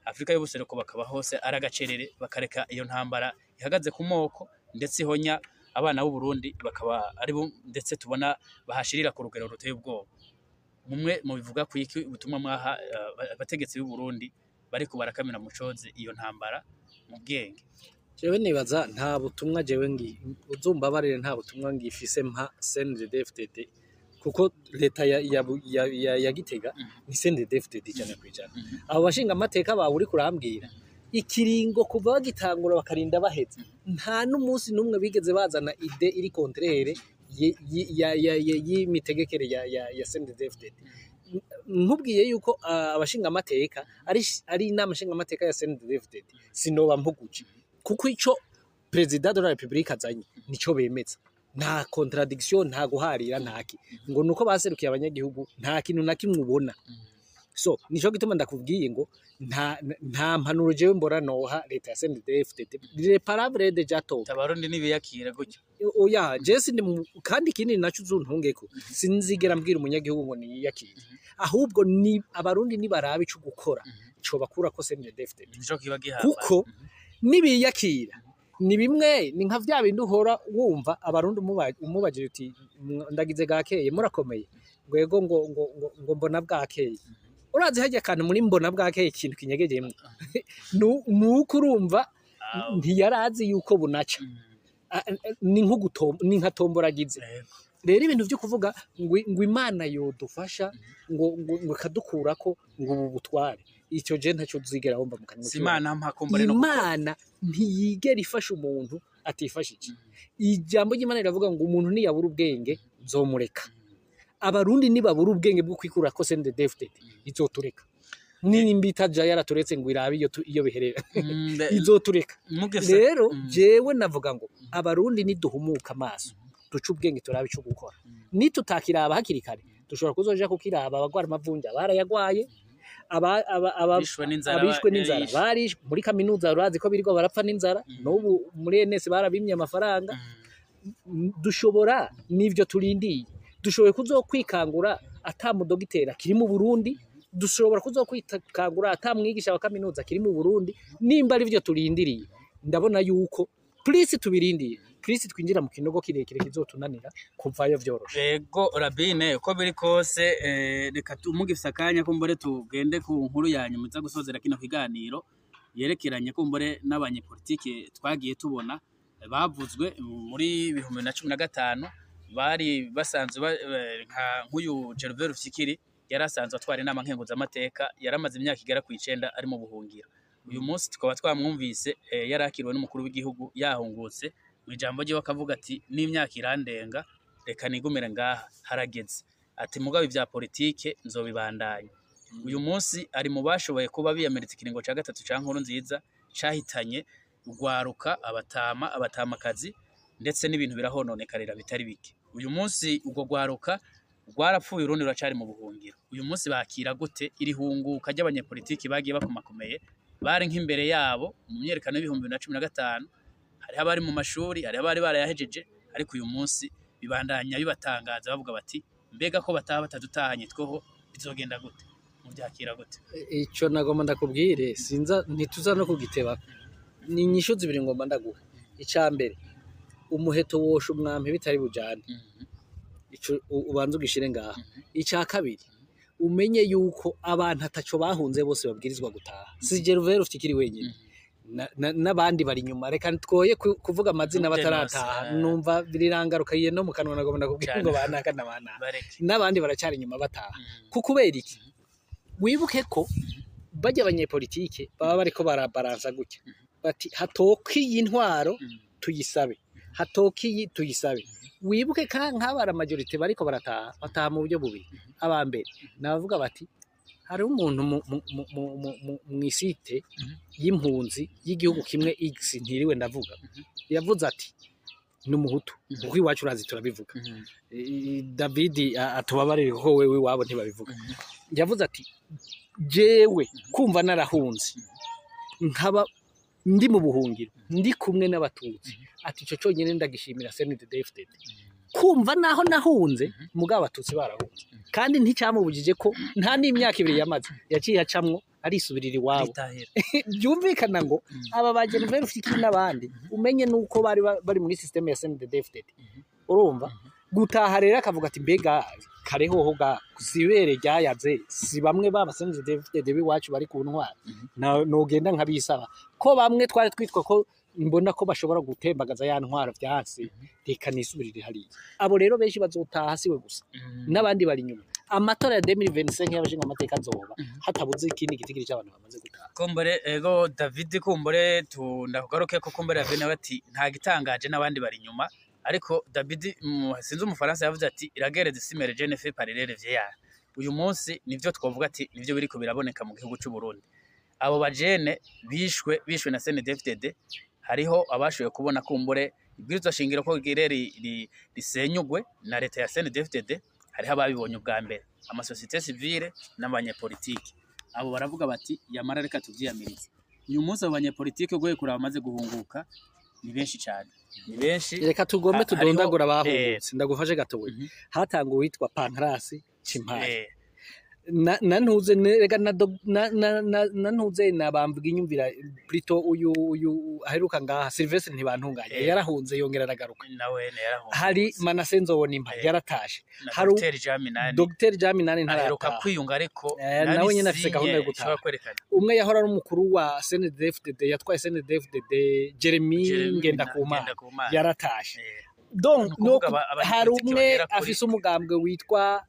Afrika y'ubuseruko bakaba hose aragacerere bakareka iyo ntambara ihagaze ku moko, ndetse ihonya abana b'u Burundi bakaba ari ndetse tubona bahashirira ku rugero ruteye ubwoba. Mumwe mu bivuga ku iki ubutumwa mwaha abategetsi b'u Burundi bari kubarakamira mucoze iyo ntambara mu bwenge? Jewe nibaza nta butumwa jewe uzumbabarire nta butumwa ngifise mpa CNDD-FDD, kuko leta ya Gitega ni CNDD-FDD ijana kwijana. Abo bashinga amateka bawe uri kurambwira ikiringo kuva bagitangura bakarinda baheze, nta n'umunsi n'umwe bigeze bazana ide iri contraire y'imitegekere ya CNDD-FDD. Nkubwiye yuko abashinga amateka ari inama nshinga amateka ya CNDD-FDD sinoba mpuguci, kuko ico President de la Republique azanye nico bemeza, nta contradiction nta guharira ntaki, ngo nuko baserukiye abanyagihugu nta kintu na kimwe ubona. So nico gituma ndakubwiye ngo nta mpanuro jewe mbora noha leta ya CNDD-FDD les palabres de jato abarundi nibiyakira gutyo. Oya Jesse kandi kinini naco uzuntungeko sinzigera mbwira umunyagihugu ngo niyakire, ahubwo ni abarundi nibarabe ico gukora ico bakura ko CNDD-FDD nico kiba gihamba, kuko nibiyakira ni bimwe ni nka vya bindi uhora wumva abarundi umubajije uti ndagize gakeye murakomeye ngwego ngo mbona bwakeye. Urazi hajya kantu muri mbona bwakeye ikintu kinyegejemo nuko urumva ntiyarazi yuko bunaca, ni nka tomboragize. Rero ibintu byo kuvuga ngo Imana yodufasha ngo kadukurako ngo ubu butware, icyo je ntacyo tuzigera wumva mu kanwa. Imana ntiyigera ifasha umuntu atifashije. Ijambo ry'Imana riravuga ngo umuntu niyabura ubwenge nzomureka. Abarundi nibabura ubwenge bwo kwikura ko CNDD-FDD izotureka. Nimba itaja yaraturetse ngo irabe iyo biherera izotureka. Rero jewe navuga ngo abarundi niduhumuka amaso duca ubwenge turabe ico gukora, nitutakiraba hakiri kare dushobora kuzoja kukiraba abagwara amavunja barayagwaye, abishwe n'inzara bari muri kaminuza urazi ko biriko barapfa n'inzara, n'ubu muri NS barabimye amafaranga. Dushobora n'ivyo turindiye, dushoboye kuzokwikangura ata mudogitera kiri mu Burundi, dushobora kuzokwikangura ata mwigisha wa kaminuza kiri mu Burundi. Nimba ari vyo turindiriye, ndabona yuko please tubirindiye, please twinjira mu kinogo kirekire kizotunanira kuvayo vyoroshe. Yego Rabine, uko biri kose reka tumugifisa akanya ko mbore tugende ku nkuru yanyu muza gusozera kino kiganiro yerekeranye ko mbore n'abanyepolitike twagiye tubona bavuzwe muri 2015 bari basanzwe nk'uyu Gervais Rufyikiri yarasanzwe atwara inama nkenguza amateka, yaramaze imyaka igera ku 9 ari mu buhungiro. Uyu munsi tukaba twamwumvise yarakiriwe n'umukuru w'igihugu yahungutse mu ijambo rye bakavuga ati n'imyaka irandenga reka nigumire ngaha harageze, ati mugabe vya politike nzobibandanya. Uyu munsi ari mu bashoboye kuba biyameritse ikiringo ca gatatu ca nkuru nziza cahitanye ugwaruka abatamakazi ndetse n'ibintu birahononekarira bitari bike. Uyu munsi ubwo gwaruka rwarapfuye urundi ruracari mu buhungiro uyu munsi bakira gute iri hunguka ry'abanyepolitiki bagiye bakomakomeye bari nk'imbere yabo mu myerekano y'ibihumbi 2015 hari abari mu mashuri hari abari barayahejeje ariko uyu munsi bibandanya bibatangaza bavuga bati mbega ko bataha batadutahanye twoho bizogenda gute mubyakira gute ico nagomba ndakubwire sinza ntituza no kugiteba ni inyishu zibiri ngomba ndaguha icambere umuheto wosha umwampi bitari bujane ico ubanza ugishire ngaha ica kabiri umenye yuko abantu ataco bahunze bose babwirizwa gutaha si Gervais ufikiri wenyine n'abandi bari nyuma reka twoye kuvuga amazina batarataha numva birirangaruka yiye no mu kanwa nagomba ndakubwira ngo banaka n'abandi baracari nyuma bataha kukubera iki wibuke ko bajya abanyepolitike baba bariko barabaransa gutya bati hatoki intwaro tuyisabe hatoki tuyisabe wibuke nk'abara majorite bariko bataha mu buryo bubiri abambere navuga bati hari umuntu mu isite y'impunzi y'igihugu kimwe X ntiriwe ndavuga yavuze ati n'umuhutu kuko iwacu urazi turabivuga David atubabarire ko wewe wabo ntibabivuga yavuze ati jewe kumva narahunze nkaba ndi mu buhungiro ndi kumwe n'abatutsi ati ico cyonyine ndagishimira CNDD-FDD kumva naho nahunze mugabo abatutsi barahunze kandi nticyamubujije ko nta n'imyaka ibiri yamaze yaciye acamwo arisubirira iwabo byumvikana ngo aba bageni vero fikiri n'abandi umenye nuko bari muri system ya CNDD-FDD urumva gutaha rero akavuga ati mbega karehoho ga kusibere ryayaze si bamwe baba CNDD-FDD biwacu bari ku ntwara nogenda nkabisaba ko bamwe twari twitwa ko mbona ko bashobora gutembagaza ya ntwara vyasi reka nisubirire hariya abo rero benshi bazotaha siwe gusa n'abandi bari nyuma amatora ya 2025 y'abashinga amateka azoba hatabuze ikindi gitigiri cy'abantu bamaze gutaha kumbure ego David kumbure ndakugaruke ko kumbure yavene bati nta gitangaje n'abandi bari nyuma ariko David sinzi umufaransa yavuze ati iragereze simere je ne fais pas les vieillards uyu munsi nivyo twovuga ati nivyo biriko biraboneka mu gihugu cy'u Burundi abo bajene bishwe na CNDD-FDD hariho abashoye kubona kumbure ibwirizwa shingiro ko risenyugwe na leta ya CNDD-FDD hariho ababibonye ubwa mbere amasosiyete civile n'abanyepolitiki abo baravuga bati yamara reka tuvyiyamirize uyu munsi abo banyepolitiki goye kuraba bamaze guhunguka ni benshi cyane ni benshi reka tugombe tudondagura bahungutse ndagufashe gatowe hatanga uwitwa Pankrasi Cimpaye nantuze rega na ntuze nabamvuga inyumvira Plito uyu aheruka ngaha Sylvestre ntibantunganye yarahunze yongera aragaruka nawe yarahunze hari Manasenzo wonimpa yaratashe hari Dr Jaminani ntaheruka kwiyunga ariko nawe nyine afite gahunda yo gutaha umwe yahora ari umukuru wa CNDD-FDD yatwaye CNDD-FDD Jeremy Ngendakuma yaratashe donc hari umwe afise umugambwe witwa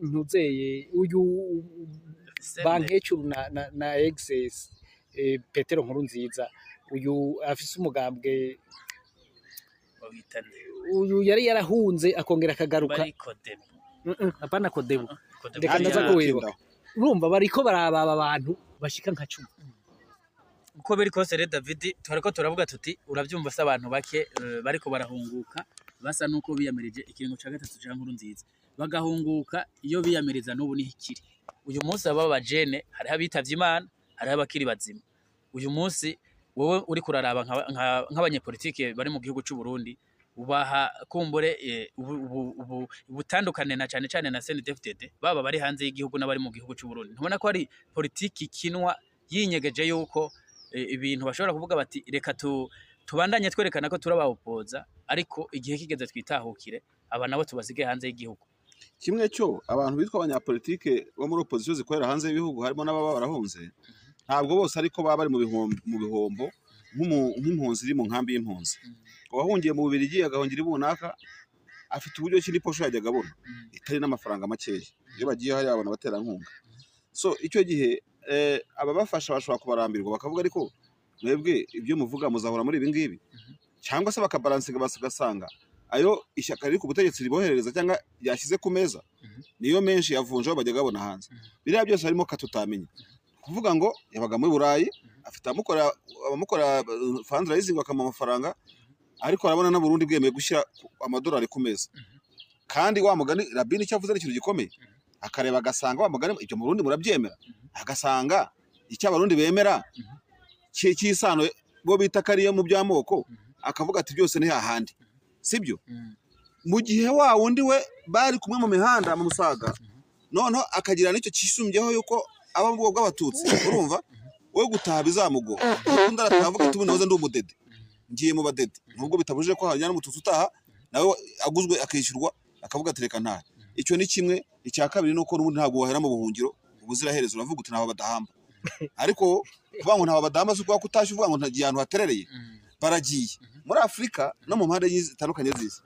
ntuzeye uyu bankecuru na excess Petero Nkurunziza uyu afise umugambwe uyu yari yarahunze akongera akagaruka apana Kodebu reka ndaza kuwibuka urumva bariko baraba abantu bashika nka 10 uko biri kose rero David twariko turavuga tuti uravyumva se abantu bake bariko barahunguka basa nuko biyamirije ikiringo ca gatatu ca Nkurunziza bagahunguka iyo biyamiriza n'ubu ni hikiri uyu munsi aba bajene hari abitavye Imana hari abakiri bazima uyu munsi wowe uri kuraraba nk'abanyepolitike bari mu gihugu cy'u Burundi ubaha kumbure ubutandukane na cyane na CNDD-FDD baba bari hanze y'igihugu n'abari mu gihugu cy'u Burundi ntubona ko ari politiki kinwa yinyegeje yuko ibintu bashobora kuvuga bati reka tubandanye twerekana ko turabahopoza ariko igihe kigeze twitahukire aba nabo tubasige hanze y'igihugu kimwe cyo abantu bitwa abanyapolitike bo muri opposition zikorera hanze y'ibihugu harimo n'ababa barahunze ntabwo bose ariko baba bari mu bihombo nk'impunzi iri mu nkambi y'impunzi wahungiye mu Bubiligi agahungira ibunaka afite uburyo kindi posho yajyaga abona itari n'amafaranga makeya iyo bagiye hari abantu baterankunga so icyo gihe ababafasha bashobora kubarambirwa bakavuga ariko mwebwe ibyo muvuga muzahora muri ibi ngibi cyangwa se bakabalansinga bagasanga ayo ishyaka riri ku butegetsi riboherereza cyangwa yashyize ku meza niyo menshi yavunje bajyaga babona hanze biriya byose harimo katutamenye kuvuga ngo yabaga muri Burayi afite abamukora fundraising bakamuha amafaranga ariko arabona na Burundi bwemeye gushyira amadolari ku meza kandi wa mugani Rabini icyo avuze ari ikintu gikomeye akareba agasanga wa mugani ibyo mu Burundi murabyemera agasanga icyo abarundi bemera cy'isano bo bita kariyo mu by'amoko akavuga ati byose ni hahandi sibyo mu gihe wa wundi we bari kumwe mu mihanda mu Musaga noneho akagira n'icyo cyisumbyeho yuko aba mu bwoko bw'abatutsi urumva we gutaha bizamugo undi aratavuga ati ubunoze ndi umudede ngiye mu badede nubwo bitabujije ko hajyana n'umututsi utaha nawe aguzwe akishyurwa akavuga ati reka nta icyo ni kimwe icya kabiri nuko n'ubundi ntabwo wahera mu buhungiro ubuziraherezo uravuga uti ntaho badahamba ariko kuvuga ngo ntaho badahamba si ukuvuga ko utashye uvuga ngo ntagiye ahantu haterereye baragiye muri Afurika no mu mpande zitandukanye z'isi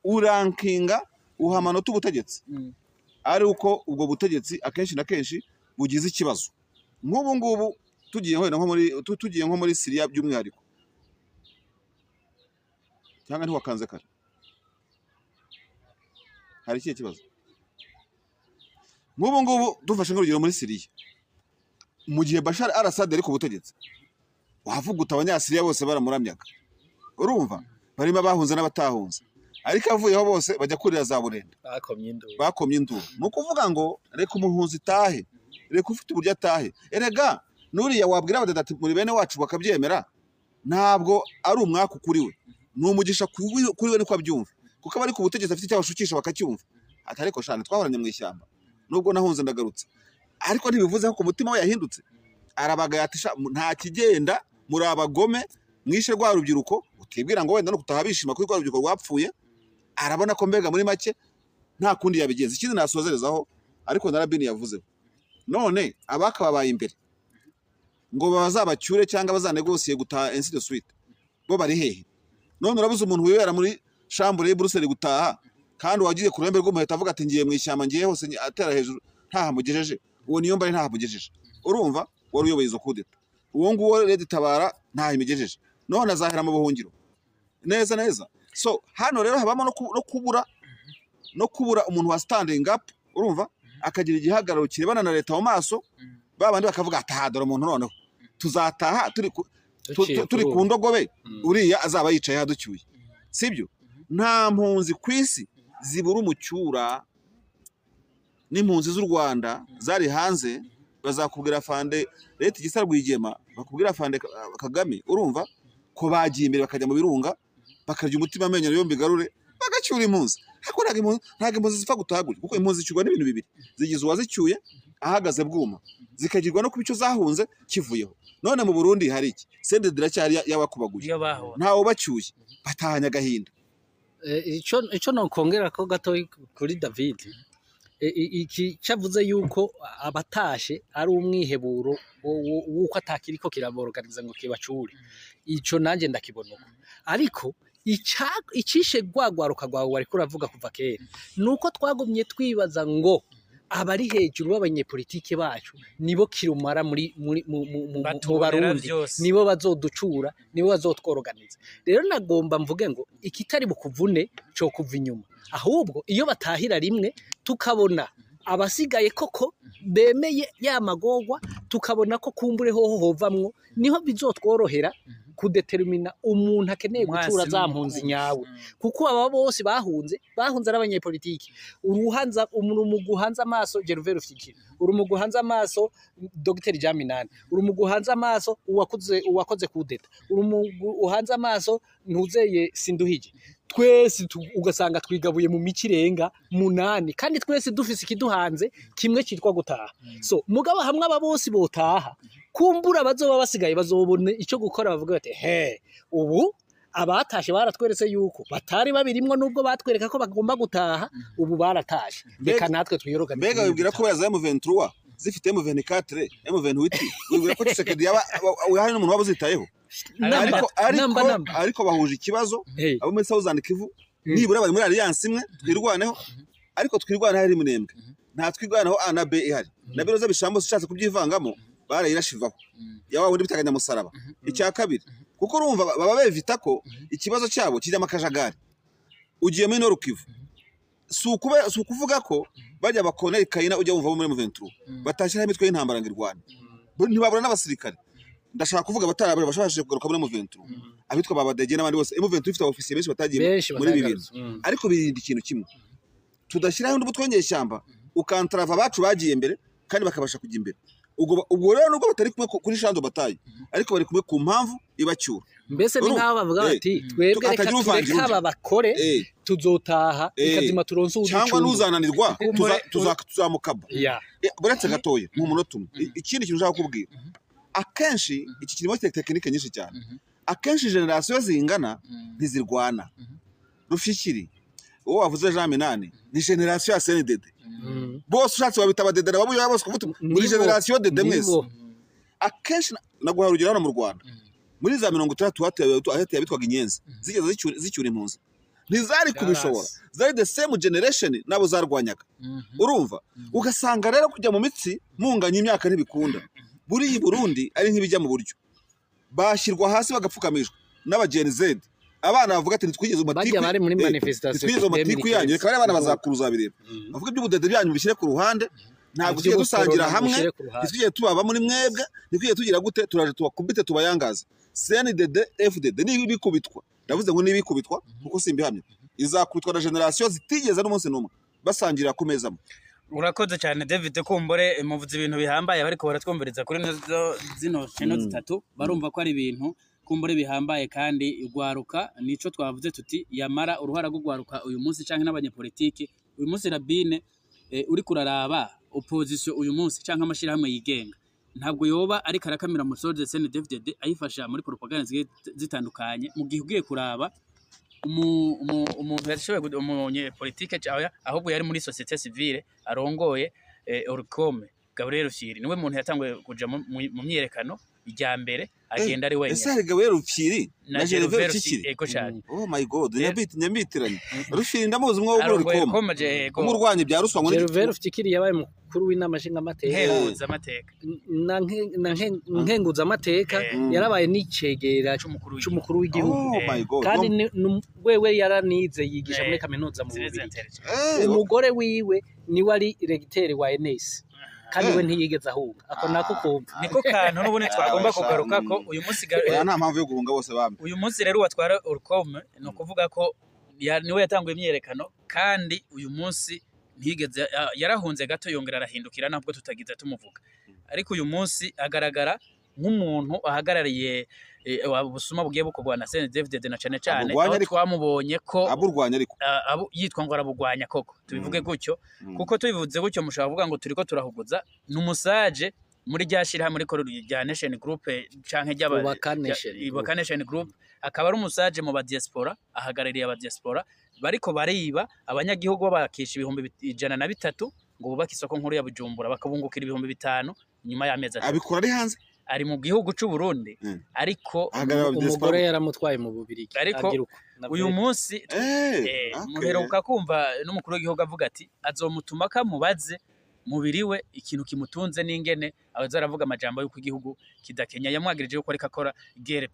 urankinga uha amanota ubutegetsi ari uko ubwo butegetsi akenshi na kenshi bugize ikibazo nk'ubu ngubu tugiye nko muri Syria by'umwihariko cyangwa ntiwakanze kare hari ikihe kibazo nk'ubu ngubu dufashe nk'urugero muri Syria mu gihe Bashar al-Assad ari ku butegetsi wavuga uti abanyasiriya bose baramuramyaga urumva barimo abahunze n'abatahunze ariko avuyeho bose bajya kurira za burenda bakomye induru ni ukuvuga ngo reka umuhunzi itahe reka ufite uburyo atahe erega nuriya wabwira abadede ati muri bene wacu bakabyemera ntabwo ari umwaku kuri we ni umugisha kuri we niko abyumva kuko abari ku butegetsi afite icyo abashukisha bakacyumva ati ariko shane twahoranye mu ishyamba nubwo nahunze ndagarutse ariko ntibivuze ko ku mutima we yahindutse arabaga yatisha nta kigenda muri abagome mwishe rwa rubyiruko utibwira ngo wenda no kutaha bishima kuri rwa rubyiruko rwapfuye arabona ko mbega muri make nta kundi yabigenza ikindi nasozerezaho ariko na Rabini yavuze none abakababaye imbere ngo bazabacyure cyangwa bazanegosiye gutaha ainsi de suite bo bari hehe none urabuze umuntu wibera muri chambre ya Bruxelles gutaha kandi wagiye ku ruhembe rw'umuheta avuga ati ngiye mu ishyamba ngiye hose atera hejuru ntahamugejeje uwo niyo mbari ntahamugejeje urumva wari uyoboye izo kudeta uwo nguwo Red Tabara ntahimugejeje none azahera mu buhungiro neza so hano rero habamo no kubura umuntu wa standing up urumva akagira igihagararo kirebana na leta mu maso babandi bakavuga atahadora umuntu noneho tuzataha turi ku ndogobe uriya azaba yicaye haducyuye sibyo nta mpunzi ku isi zibura umucyura n'impunzi z'u Rwanda zari hanze bazakubwira fande leta igisarwigema bakubwira fande Kagame urumva ko bagiye imbere bakajya mu birunga bakarya umutima amenyo yombi garure bagacyura impunzi ariko ntabwo impunzi zipfa gutagura kuko impunzi zicyurwa n'ibintu bibiri zigize uwazicyuye ahagaze bwuma zikagirwa no kubicyo zahunze kivuyeho none mu Burundi hari iki sende diracyari yabakubaguye ntawo bacyuye batahanya gahinda ico no kongera ko gato kuri David iki cyavuze yuko abatashe ari umwiheburo wuko atakiriko kiraboroganiza ngo kibacure ico nanje ndakibona uko ariko icishe gwagwaruka gwawe wari kuravuga kuva kera nuko twagumye twibaza ngo abari hejuru b'abanyepolitike bacu nibo kirumara mu Barundi nibo bazoducura nibo bazotworoganiza rero nagomba mvuge ngo ikitari bukuvune cyo kuva inyuma ahubwo iyo batahira rimwe tukabona abasigaye koko bemeye ya magogwa tukabona ko kumbure hoho hovamwo niho bizotworohera kudetermina umuntu akeneye gucura za mpunzi nyawe kuko aba bose bahunze ari abanyepolitiki urumuguhanza amaso Gervais Rufyikiri urumuguhanza amaso Dr Jaminani urumuguhanza amaso uwakoze kudeta urumuguhanza amaso ntuzeye Sinduhije twese ugasanga twigabuye mu mikirenga 8 kandi twese dufise ikiduhanze kimwe cyitwa gutaha so mugabo hamwe aba bose botaha kumbura bazoba basigaye bazobone icyo gukora bavuga bati ubu abatashe baratweretse yuko batari babirimwo nubwo batwereka ko bagomba gutaha ubu baratashe reka natwe twiyoroga mbega wibwira ko baza M23 zifite M24 M28 wibwira ko Tshisekedi yaba hari n'umuntu wabuzitayeho ariko bahuje ikibazo abo muri Southern Kivu nibura bari muri alliance imwe twirwaneho ariko twirwana hari munembwe nta twirwanaho A na B ihari na biro zabishambo sishatse kubyivangamo barayirashivaho yawa wundi bitaganya musaraba icya kabiri kuko urumva baba bevita ko ikibazo cyabo kijya makajagari ugiye muri Nord Kivu sukuvuga ko bajya bakona ikayina ujya wumva muri M23 batashira imitwe y'intambara ngirwana ntibabura n'abasirikare ndashaka kuvuga batarabura bashobora kugaruka muri M23 abitwa babadege n'abandi bose M23 ifite ofisiye benshi batagiye muri ibi bintu ariko birinda ikintu kimwe tudashyiraho undi mutwe w'inyeshyamba ukantarava abacu bagiye imbere kandi bakabasha kujya imbere. Ubwo rero nubwo batari kumwe kuri shando bataye ariko bari kumwe ku mpamvu ibacyura. Mbese ni nk'aho bavuga bati twebwe reka tureke aba bakore tuzotaha ikazima turonse uducungu cyangwa nuzananirwa tuzamukaba. Buretse gatoya mu munota umwe ikindi kintu ushaka kubwira, akenshi iki kirimo tekinike nyinshi cyane. Akenshi generasiyo zingana ntizirwana. Rufyikiri uwo wavuze Jean Minani ni generasiyo ya CNDD. Bose ushatse babita abadedera babuye bose kuvuga muri generasiyo dede mwese. Akenshi naguha urugero hano mu Rwanda muri za 60 hateye bitwaga inyenzi zigeze zicyura impunzi, ntizari kubishobora, zari the same generation nabo zarwanyaga. Urumva ugasanga rero kujya mu mitsi munganya imyaka ntibikunda. Buri Burundi ari nk'ibijya mu buryo bashyirwa hasi bagapfukamishwa n'abageni Z. Abana bavuga ati twigeze umatiku bari muri manifestation twigeze umatiku yanyu, reka abana bazakuruza bireba bavuga iby'ubudede byanyu bishyire ku ruhande. Ntabwo tugiye dusangira hamwe, twigeze tubaba muri mwebwe, twigeze tugira gute turaje tubakubite tubayangaza. CNDD FDD ni bikubitwa, ndavuze ngo ni bikubitwa kuko simbihamye, izakubitwa na generation zitigeze n'umunsi numwe basangira ku meza. Urakoze cyane David Kumbore, muvuze ibintu bihambaye bariko baratwumviriza kuri zino channel zitatu, barumva ko ari ibintu Kumbure bihambaye kandi igwaruka nico twavuze tuti yamara uruhara rwo gwaruka uyu munsi canke n'abanyepolitiki uyu munsi Rabine uri kuraraba opposition uyu munsi canke amashira hamwe yigenga ntabwo yoba ari karakamira musoje CNDD ayifasha muri propaganda zitandukanye mu gihe ugiye kuraba umuntu yashoboye umunyepolitike ahubwo yari muri societe civile arongoye Orcome Gabriel Rufyiri niwe muntu yatanguye kuja mu myerekano ijya mbere agenda ari wenyine. Ese Gabriel Rufyiri na Gervais Rufyiri ego cyane. Oh my god, nyambitiranye. Rufyiri ndamuzi umwe wo Orcome. Umurwanye bya ruswa ngo Gervais Rufyiri yabaye mukuru w'inama nshinga amateka. Nkenguza amateka. Nkenguza amateka yarabaye n'icegera c'umukuru w'igihugu. Oh my god. Kandi wewe yaranize yigisha muri kaminuza mu Bubiligi. Umugore wiwe ni wari regiteri wa NS. Kandi we ntiyigeze ahunga ako nako kumva niko kantu n'ubune twagomba kugaruka ko uyu munsi nta mpamvu yo guhunga bose bamwe uyu munsi rero watwara Orcome no kuvuga ko niwe yatanguye imyerekano kandi uyu munsi ntiyigeze yarahunze gato yongera arahindukira nabwo tutagize tumuvuga ariko uyu munsi agaragara nk'umuntu ahagarariye ubusuma bugiye bukogwa na CNDD na cyane cyane twamubonye ko aburwanya ariko yitwa ngo arabugwanya koko tubivuge gutyo kuko tubivuze gutyo mushaka kuvuga ngo turiko turahuguza n'umusaje muri ryashira muri korori rya Nation Group canke ry'aba Nation Group akaba ari umusaje mu ba diaspora ahagarariye aba diaspora bariko bariba abanyagihugu babakisha 103 ngo bubaka isoko nkuru ya Bujumbura bakabungukira 500 nyuma y'amezi abikora ari hanze ari mu gihugu c'u Burundi ariko umugore yaramutwaye mu Bubiligi ariko uyu munsi muheruka kumva n'umukuru w'igihugu avuga ati azomutuma kamubaze mubiriwe ikintu kimutunze n'ingene abazaravuga amajambo y'uko igihugu kidakenya yamwagirije yuko ariko akora guerre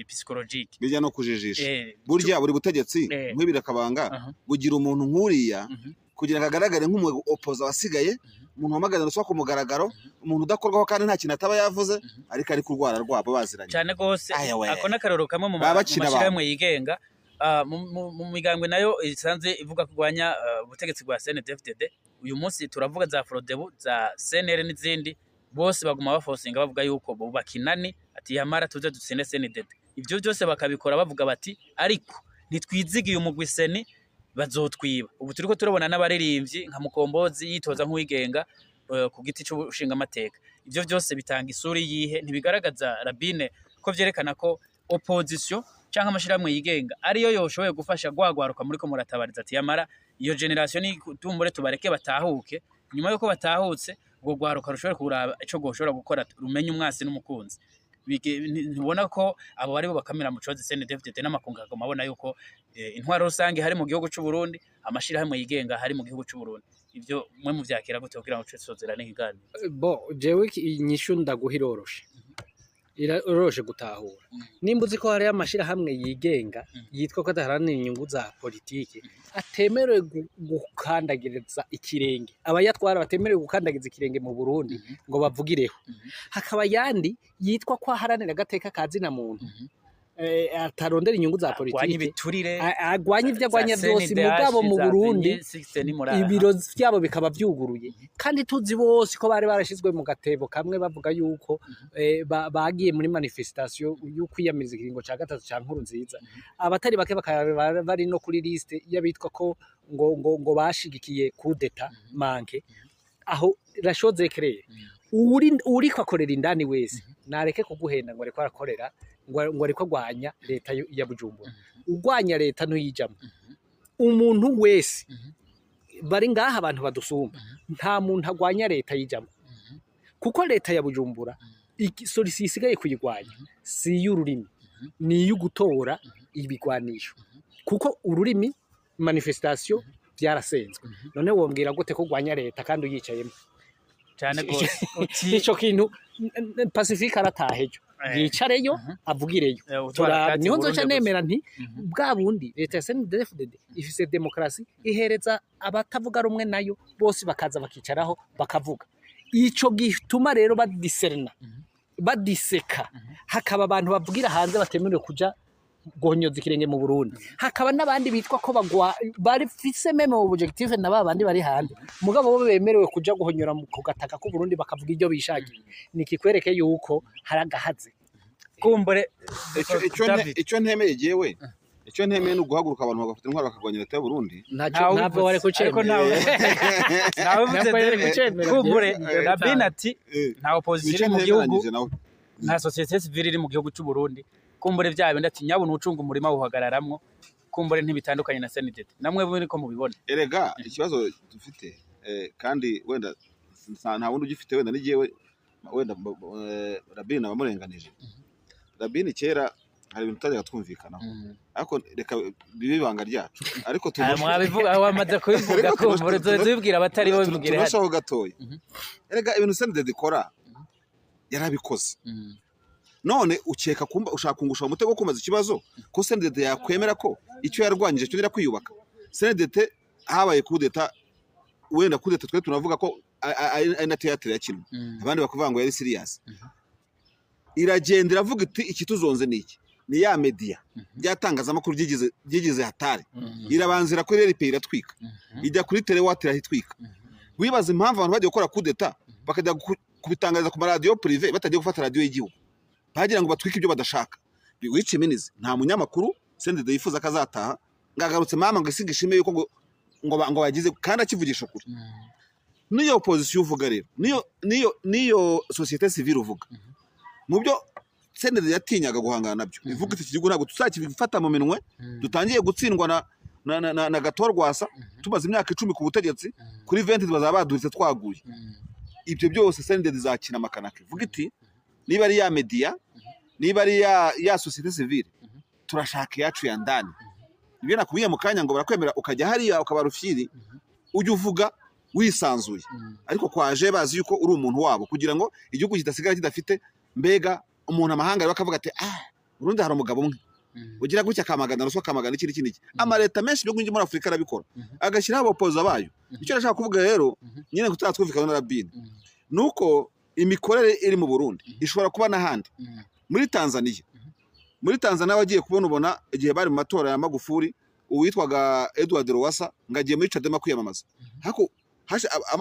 psychologique bijya no kujijisha burya buri butegetsi nk'ibira kabanga bugira umuntu nkuriya kugira kagaragare nk'umu opposa wasigaye umuntu wamagana ruswa ku mugaragaro umuntu udakorwaho kandi nta kintu ataba yavuze ariko ari kurwara rwabo baziranye cyane gose ako nakaroro kamwe mu mashiramwe yigenga mu migambwe nayo isanze ivuga kurwanya ubutegetsi bwa CNDD uyu munsi turavuga za Frodebu za CNL n'izindi bose baguma bafosinga bavuga yuko bakinani ati yamara tuze dutsinde CNDD ivyo byose bakabikora bavuga bati ariko ntitwizigiye umugwiseni bazotwiba ubu turiko turabona n'abaririmbyi nka Mukombozi yitoza nk'uwigenga ku giti cy'ushinga amateka ivyo byose bitanga isuri yihe ntibigaragaza Rabine ko vyerekana ko opposition cyangwa amashiramwe yigenga ariyo yoshoboye gufasha gwagwaruka muri ko muratabariza ati yamara iyo generation ni tumbure tubareke batahuke nyuma yuko batahutse ubwo gwaruka rushobora kuraba ico goshobora gukora rumenye umwasi n'umukunzi ntibona ko abo bari bo bakamira mu coze CNDD n'amakunga mabona yuko intwaro rusange hari mu gihugu c'u Burundi amashira hamwe yigenga hari mu gihugu c'u Burundi ivyo mwe mu vyakira gute kugira ngo cesozerane nkigani jewe inyishu ndaguhiroroshe iroroshe gutahura nimba uzi ko hari amashira hamwe yigenga yitwa ko adaharanira inyungu za politike atemerewe gukandagiriza ikirenge abayatwara batemerewe gukandagiza ikirenge mu Burundi ngo bavugireho hakaba yandi yitwa ko aharanira agateka kazina muntu atarondera inyungu za arwanya politiki ibiturire agwanya ibyo agwanya za byose CNDH, mugabo mu za Burundi Venye, Sixten Murara. ibiro byabo bikaba byuguruye kandi tuzi bose ko bari barashizwe mu gatebo kamwe bavuga yuko bagiye muri manifestation yo kwiyamiriza ikiringo ca gatatu ca nkuru nziza abatari bake bakaba bari no kuri liste y'abitwa ko ngo bashigikiye kudeta manke aho rashoze créer uri kwakorera indani wese nareke kuguhenda ngo ariko arakorera ngo ariko gwanya leta ya Bujumbura ugwanya leta ntuyijamo umuntu wese bari ngaha abantu badusumba nta muntu agwanya leta yijamo kuko leta ya Bujumbura solisi isigaye kuyigwanya si y'ururimi ni y'ugutora ibigwanisho kuko ururimi manifestation byarasenzwe none wombwira gute ko gwanya leta kandi uyicayemo cyane gose ico kintu Pacifique aratahejo yicareyo avugireyo niho nzoca nemera nti bwa bundi leta ya CNDD-FDD ifise demokrasi ihereza abatavuga rumwe nayo bose bakaza bakicaraho bakavuga ico gituma rero badiserna badiseka hakaba abantu bavugira hanze batemerewe kuja guhonyoza ikirenge mu Burundi hakaba n'abandi bitwa ko bari fise meme objective na babandi bari hanze mugabo bo bemerewe kuja guhonyora ku gataka ku Burundi bakavuga ibyo bishakiye nikikwereke yuko haragahaze kumbure icyo ntemeye jewe icyo ntemeye no guhaguruka abantu bagafite intwaro bakagwanya leta y'u Burundi ntabwo bari kucemera kumbure Rabin ati nta opposition mu gihugu nta societe civile iri mu gihugu cy'u Burundi kumbure bya bindi ati nyabona ucunga umurima wuhagararamwo kumbure ntibitandukanye na CNDD namwe buri ko mubibona erega ikibazo dufite kandi wenda nta wundi ugifite wenda nigiyewe wenda Rabin abamurenganije Rabin kera hari ibintu tutajya twumvikanaho ariko reka bibibanga ryacu ariko mwabivuga wamaze kubivuga kumbure tuzibwira abatari bo bibwire hano turashaho gatoya erega ibintu CNDD ikora yarabikoze none ukeka kumba ushaka kungusha umutego kumaza ikibazo ko CNDD yakwemera ko icyo yarwanyije cyo ndira kwiyubaka CNDD habaye kudeta wenda kudeta twe tunavuga ko ari na theatre ya kimwe abandi bakuvuga ngo yari serious iragenda iravuga iti iki tuzonze niki ni ya media byatangaza amakuru byigize hatari irabanzira ko RP iratwika ijya kuri telewatira hitwika wibaza impamvu abantu bagiye gukora kudeta bakajya kubitangariza ku radio privé batagiye gufata radio y'igihugu bagira ngo batwike ibyo badashaka wice minize nta munyamakuru CNDD yifuza kazataha ngagarutse mama ngo isigishime yuko ngo bagize kandi akivugisha kuri niyo opposition uvuga rero niyo societe civile uvuga mu byo CNDD yatinyaga guhangana nabyo ivuga iti igihugu ntabwo tuzakifata mu minwe dutangiye gutsindwa na gatorwasa tumaze imyaka 10 ku butegetsi kuri 20 bazaba baduritse twaguye ibyo byose CNDD zakina makanake ivuga iti niba ari ya media niba ari ya societe civile turashaka yacu ya ndani ibyo nakubiye mu kanya ngo barakwemera ukajya hariya ukabarufyiri ujye uvuga wisanzuye ariko kwaje bazi yuko uri umuntu wabo kugira ngo igihugu kidasigara kidafite mbega umuntu amahanga bakavuga ati Burundi hari umugabo umwe ugira gutya kamagana ruswa kamagana ikindi amareta menshi byo muri Afrika arabikora agashyiraho abapoza bayo icyo nashaka kuvuga rero nyine kutatwumvikana na Rabin nuko imikorere iri mu Burundi ishobora kuba n'ahandi muri Tanzania wagiye ubona igihe bari mu matora ya Magufuli uwitwaga Edward Lowassa ngagiye muri Chadema kwiyamamaza hako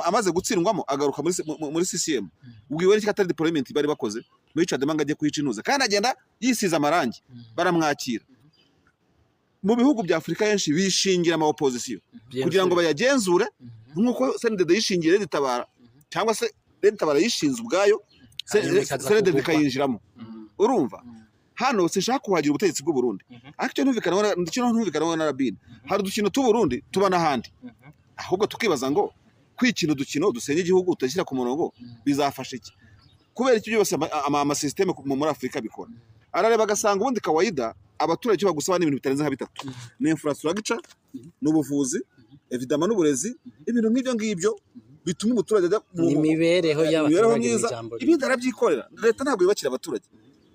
amaze gutsindwamo agaruka muri CCM ubwiwe n'iki atari deployment bari bakoze muri Chadema ngagiye kuyicunuza kandi agenda yisiza amarangi baramwakira mu bihugu bya Afrika yenshi bishingira ama opposition kugira ngo bayagenzure nkuko CNDD yishingiye Leta Tabara cyangwa se Leta Tabara yishinze ubwayo CNDD kayinjiramo urumva hano sinshaka kuhagira ubutegetsi bw'u Burundi ariko ntumvikana na Rabin hari dukino tu Burundi tuba n'ahandi ahubwo tukibaza ngo kwikina dukino dusenye igihugu utashyira ku murongo bizafasha iki kubera iki byose ama system muri Afrika bikora arareba agasanga ubundi kawaida abaturage cyo bagusaba n'ibintu bitarenze nka bitatu ni infrastructure n'ubuvuzi evidama n'uburezi ibintu nk'ibyo ngibyo bituma umuturage ajya mu imibereho y'abaturage ibindi arabyikorera leta ntabwo yubakira abaturage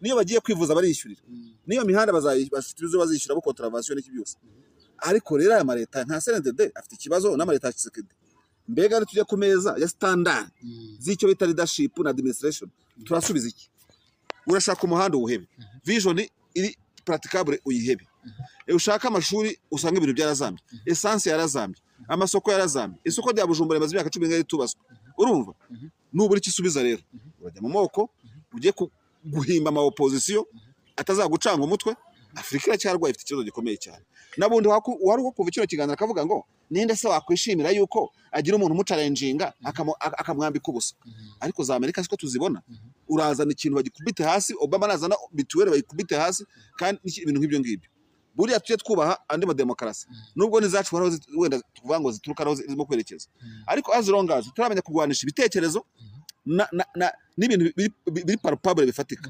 niyo bagiye kwivuza barishyurira niyo mihanda bazishyura bo contravention n'iki byose ariko rero aya mareta nta CNDD afite ikibazo n'amareta ya Tshisekedi mbega ari tujya ku meza ya standard z'icyo bita leadership na administration turasubiza iki urashaka umuhanda uwuhebe vision iri praticable uyihebe. Ushaka amashuri usanga ibintu byarazambye, essence yarazambye, amasoko yarazambye, isoko rya Bujumbura rimaze imyaka 10 ngari tubaswa. Urumva nuburi kisubiza rero urajya mu moko ugiye guhimba ama opposition atazagucanga umutwe. Afrika iracyarwaye ifite ikibazo gikomeye cyane. Nabundi wari uko kuva kino kiganiro akavuga ngo ninde se wakwishimira yuko agira umuntu umucalenjinga akamwambika ubusa. Ariko za Amerika siko tuzibona, urazana ikintu bagikubite hasi, Obama nazana bituwere bayikubite hasi, kandi ibintu nk'ibyo ngibyo. Buriya tujye twubaha andi ma demokarasi nubwo nizacu wenda tuvuga ngo zituruka aho zirimo kwerekeza, ariko as long as turamenya kurwanisha ibitekerezo n'ibintu biri palpable bifatika.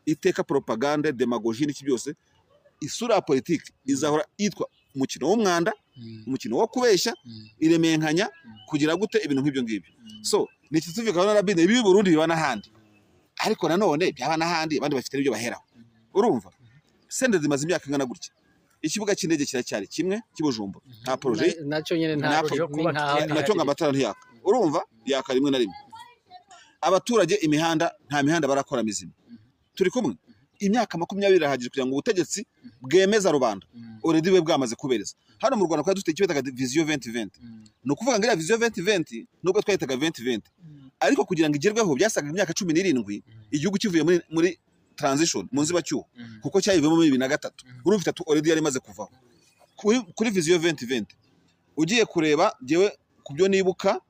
Iteka propaganda, demagogie n'iki byose, isura ya politiki izahora yitwa umukino w'umwanda, umukino wo kubeshya, iremenkanya kugira gute ibintu nk'ibyo ngibyo. So ni kituvika na Rabine ibi Burundi biba n'ahandi, ariko nanone byaba n'ahandi abandi bafite ibyo baheraho. Urumva sende zimaze imyaka ingana gutya, ikibuga cy'indege kiracyari kimwe cy'Ibujumbura, nta projet nacyo nyene nta nacyo ngamatara ntiyaka. Urumva yaka rimwe na rimwe. Abaturage imihanda nta mihanda barakora mizima. Turi kumwe imyaka 20 irahagije kugira ngo ubutegetsi bwemeza rubanda already we bwamaze kubereza. Hano mu Rwanda kwa dufite ikibetaga vision 2020, no kuvuga ngo iriya vision 2020 nubwo twayitaga 2020, ariko kugira ngo igerweho byasaga imyaka 17 igihugu kivuye muri transition mu nzibacyuho, kuko cyayivemo muri 2003. Urumva already yari maze kuvaho kuri vision 2020. Ugiye kureba jewe kubyo nibuka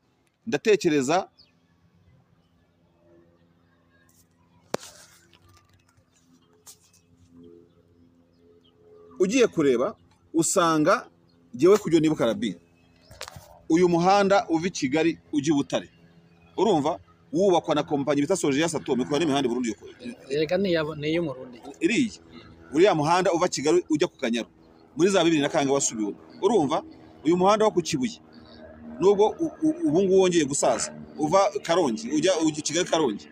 ndatekereza ugiye kureba usanga jewe kujyo nibuka Rabine uyu muhanda uvi Kigali uji Butare, urumva wubakwa na kompanyi bita Sojeya Satome kwa n'imihanda Burundi yoko rega niyo Murundi iriye. Uriya muhanda uva Kigali ujya ku Kanyaru muri za 2000 na kange wasubiwe. Urumva uyu muhanda wo ku Kibuye nubwo ubu ngubu wongeye gusaza uva Karongi ujya Kigali Karongi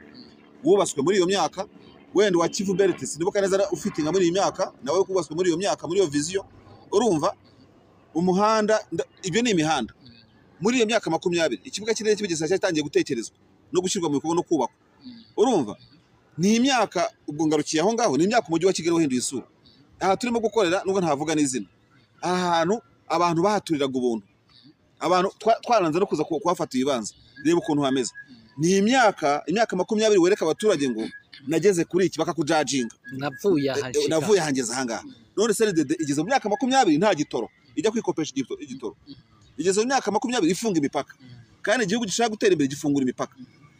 wubaswe muri iyo myaka. Wenda wa Kivu Bertes nibuka neza ufite inga muri iyi myaka nawe kubaswe muri iyo myaka muri iyo vision. Urumva umuhanda ibyo ni imihanda muri iyo myaka 20 ikibuga cy'indege kibigeza cyatangiye gutekerezwa no gushyirwa mu bikorwa no kubakwa. Urumva ni imyaka ubwo ngarukiye aho ngaho, ni imyaka umujyi wa Kigali wahinduye isura. Aha turimo gukorera nubwo ntavuga n'izina, aha hantu abantu bahaturiraga ubuntu, abantu twaranze no kuza kuhafata ibibanza. Reba ukuntu hameze. Ni imyaka 20 wereka abaturage ngo nageze kuri iki bakakujajinga, navuye hangeze ahangaha. None CNDD igeze mu myaka 20 nta gitoro ijya kwikopesha igitoro, igeze mu myaka 20 ifunga imipaka, kandi igihugu gishaka gutera imbere gifungura imipaka.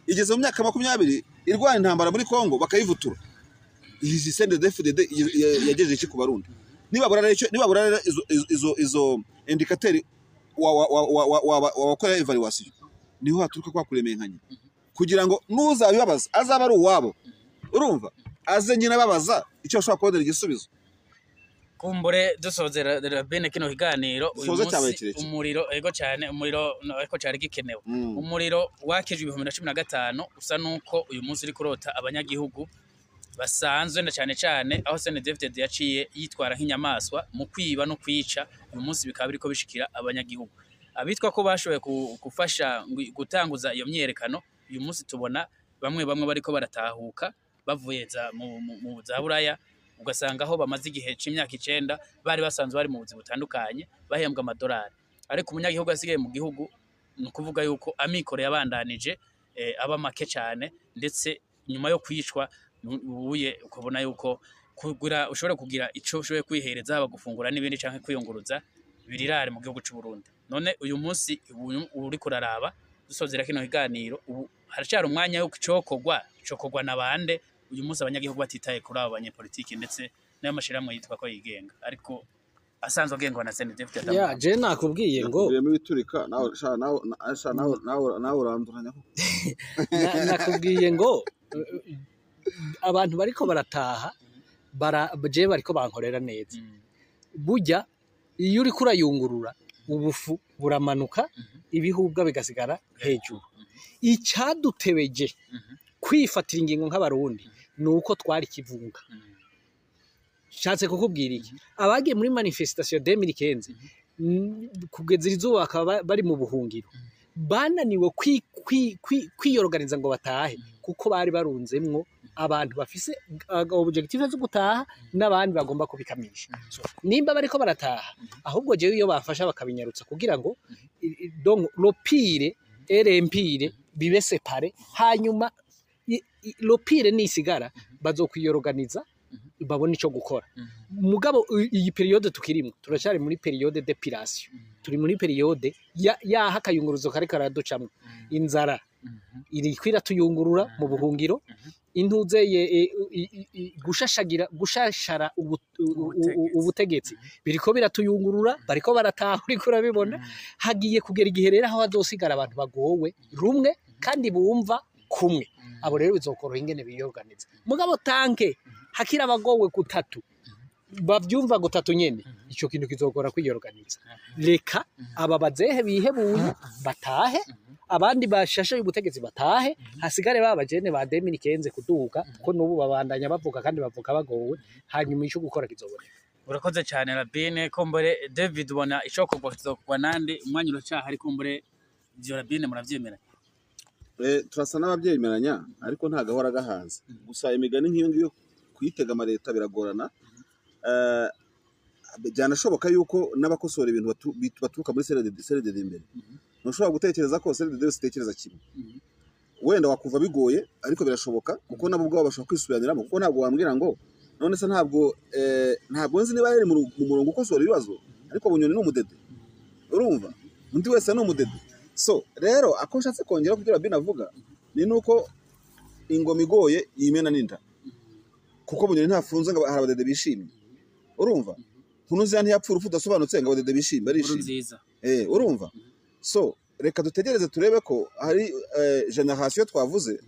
Igeze mu myaka 20 irwana intambara muri Kongo bakayivutura. Izi CNDD-FDD yagejeje iki ku Barundi? Nibabura izo indicateur wakora evaluation niho haturuka kwa kuremenkanya, kugira ngo nuzabibabaza azaba ari uwabo. Urumva aze nyine babaza icyo ashobora kodera igisubizo. Kumbure dusozera Rabine kino kiganiro uyu munsi umuriro ego cyane, umuriro ariko cyari gikenewe. Umuriro wakejwe 2015 usa nuko uyu munsi uri kurota abanyagihugu basanzwe na cyane aho CNDD-FDD yaciye yitwara nk'inyamaswa mu kwiba no kwica. Uyu munsi bikaba biriko bishikira abanyagihugu abitwa ko bashoboye gufasha gutanguza iyo myerekano. Uyu munsi tubona bamwe bariko baratahuka bavuye mu za Buraya, ugasanga aho bamaze igihe c'imyaka 9 bari basanzwe bari mu buzi butandukanye bahembwa amadolari. Ariko umunyagihugu asigaye mu gihugu no kuvuga yuko amikoro yabandanije aba make cyane, ndetse nyuma yo kwicwa ubuye ukabona yuko kugira ushobora kugira ico ushoboye kwihereza haba gufungura n'ibindi canke kwiyunguruza birirare mu gihugu cy'u Burundi. None uyu munsi uri kuraraba dusozera kino kiganiro, ubu haracyari umwanya wo cokogwa nabande. Uyu munsi abanyagihugu batitaye kuri abo banyepolitiki ndetse nayo mashiramwe yitwa ko yigenga, ariko asanzwe agengwa na CNDD-FDD. Ya je nakubwiye ngo biremo biturika nawe uranduranya nakubwiye ngo abantu bariko barataha je bariko bankorera neza. Burya iyo uri kurayungurura ubufu buramanuka, ibihubwa bigasigara hejuru. Icyadutebeje kwifatira ingingo nk'abarundi nuko twari kivunga. Shatse kukubwira iki? Abagiye muri manifestation 2015 kugeza izuba bakaba bari mu buhungiro, bananiwe kwiyorganiza ngo batahe kuko bari barunzemwo abantu bafise objective zo gutaha n'abandi bagomba kubikamisha nimba bariko barataha ahubwo jewe iyo bafasha bakabinyarutsa kugira ngo donc lopire erempire bibe séparé hanyuma lopire nisigara bazokwiyorganiza babona ico gukora mugabo iyi periode tukirimo turacari muri periode d'épilation turi muri periode ya hakayunguruzo kare karaducamwe inzara iri kwira tuyungurura mu buhungiro intuze gushashara ubutegetsi biriko biratuyungurura bariko barataha uriko urabibona hagiye kugera igihe rero aho hazosigara abantu bagowe rumwe kandi bumva kumwe abo rero bizokoroha ingene biyorganiza mugabo tanke hakira abagowe gutatu bavyumva gutatu nyene ico kintu kizokora kwiyorganiza reka aba bazehe bihebuye batahe abandi bashashe ubutegetsi batahe hasigare babajene ba 2015 kuduga ko nubu babandanya bavuga kandi bavuga bagowe hanyuma ico gukora kizoboneka. Urakoze cyane Rabine Kombore David bona icokorwa kizokwa nande umwanya uracaha ari Kombore ivyo Rabine muravyemera turasa n'abavyemeranya ariko nta gahora gahanze gusa imigani nk'iyo ngiyo kuyitega amareta biragorana byanashoboka yuko n'abakosora ibintu baturuka muri CRDD imbere ntushobora gutekereza ko CRDD zitekereza kimwe wenda wakuva bigoye ariko birashoboka kuko nabo ubwo bashobora kwisubiraniramo kuko ntabwo wambwira ngo none se ntabwo nzi niba yari mu murongo ukosora ibibazo ariko Bunyoni ni umudede urumva undi wese ni umudede so rero ako nshatse kongera kugira Rabine avuga ni nuko ingoma igoye yimena n'inda kuko Bunyoni ntafunze ngo hari abadede bishimye urumva ntunuzi ntiyapfura udasobanutse ngo abadede bishimye barishimye urumva so reka dutegereze turebe ko hari generation twavuze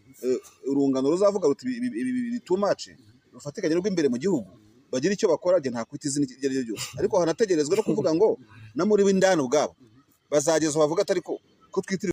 urungano ruzavuga ruti too much rufatikanye rw'imbere mu gihugu bagira icyo bakora nta kwita izina iryo ryose ariko hanategerezwe no kuvuga ngo na muri w'indano ubwabo bazagezwa bavuga atari ko twitira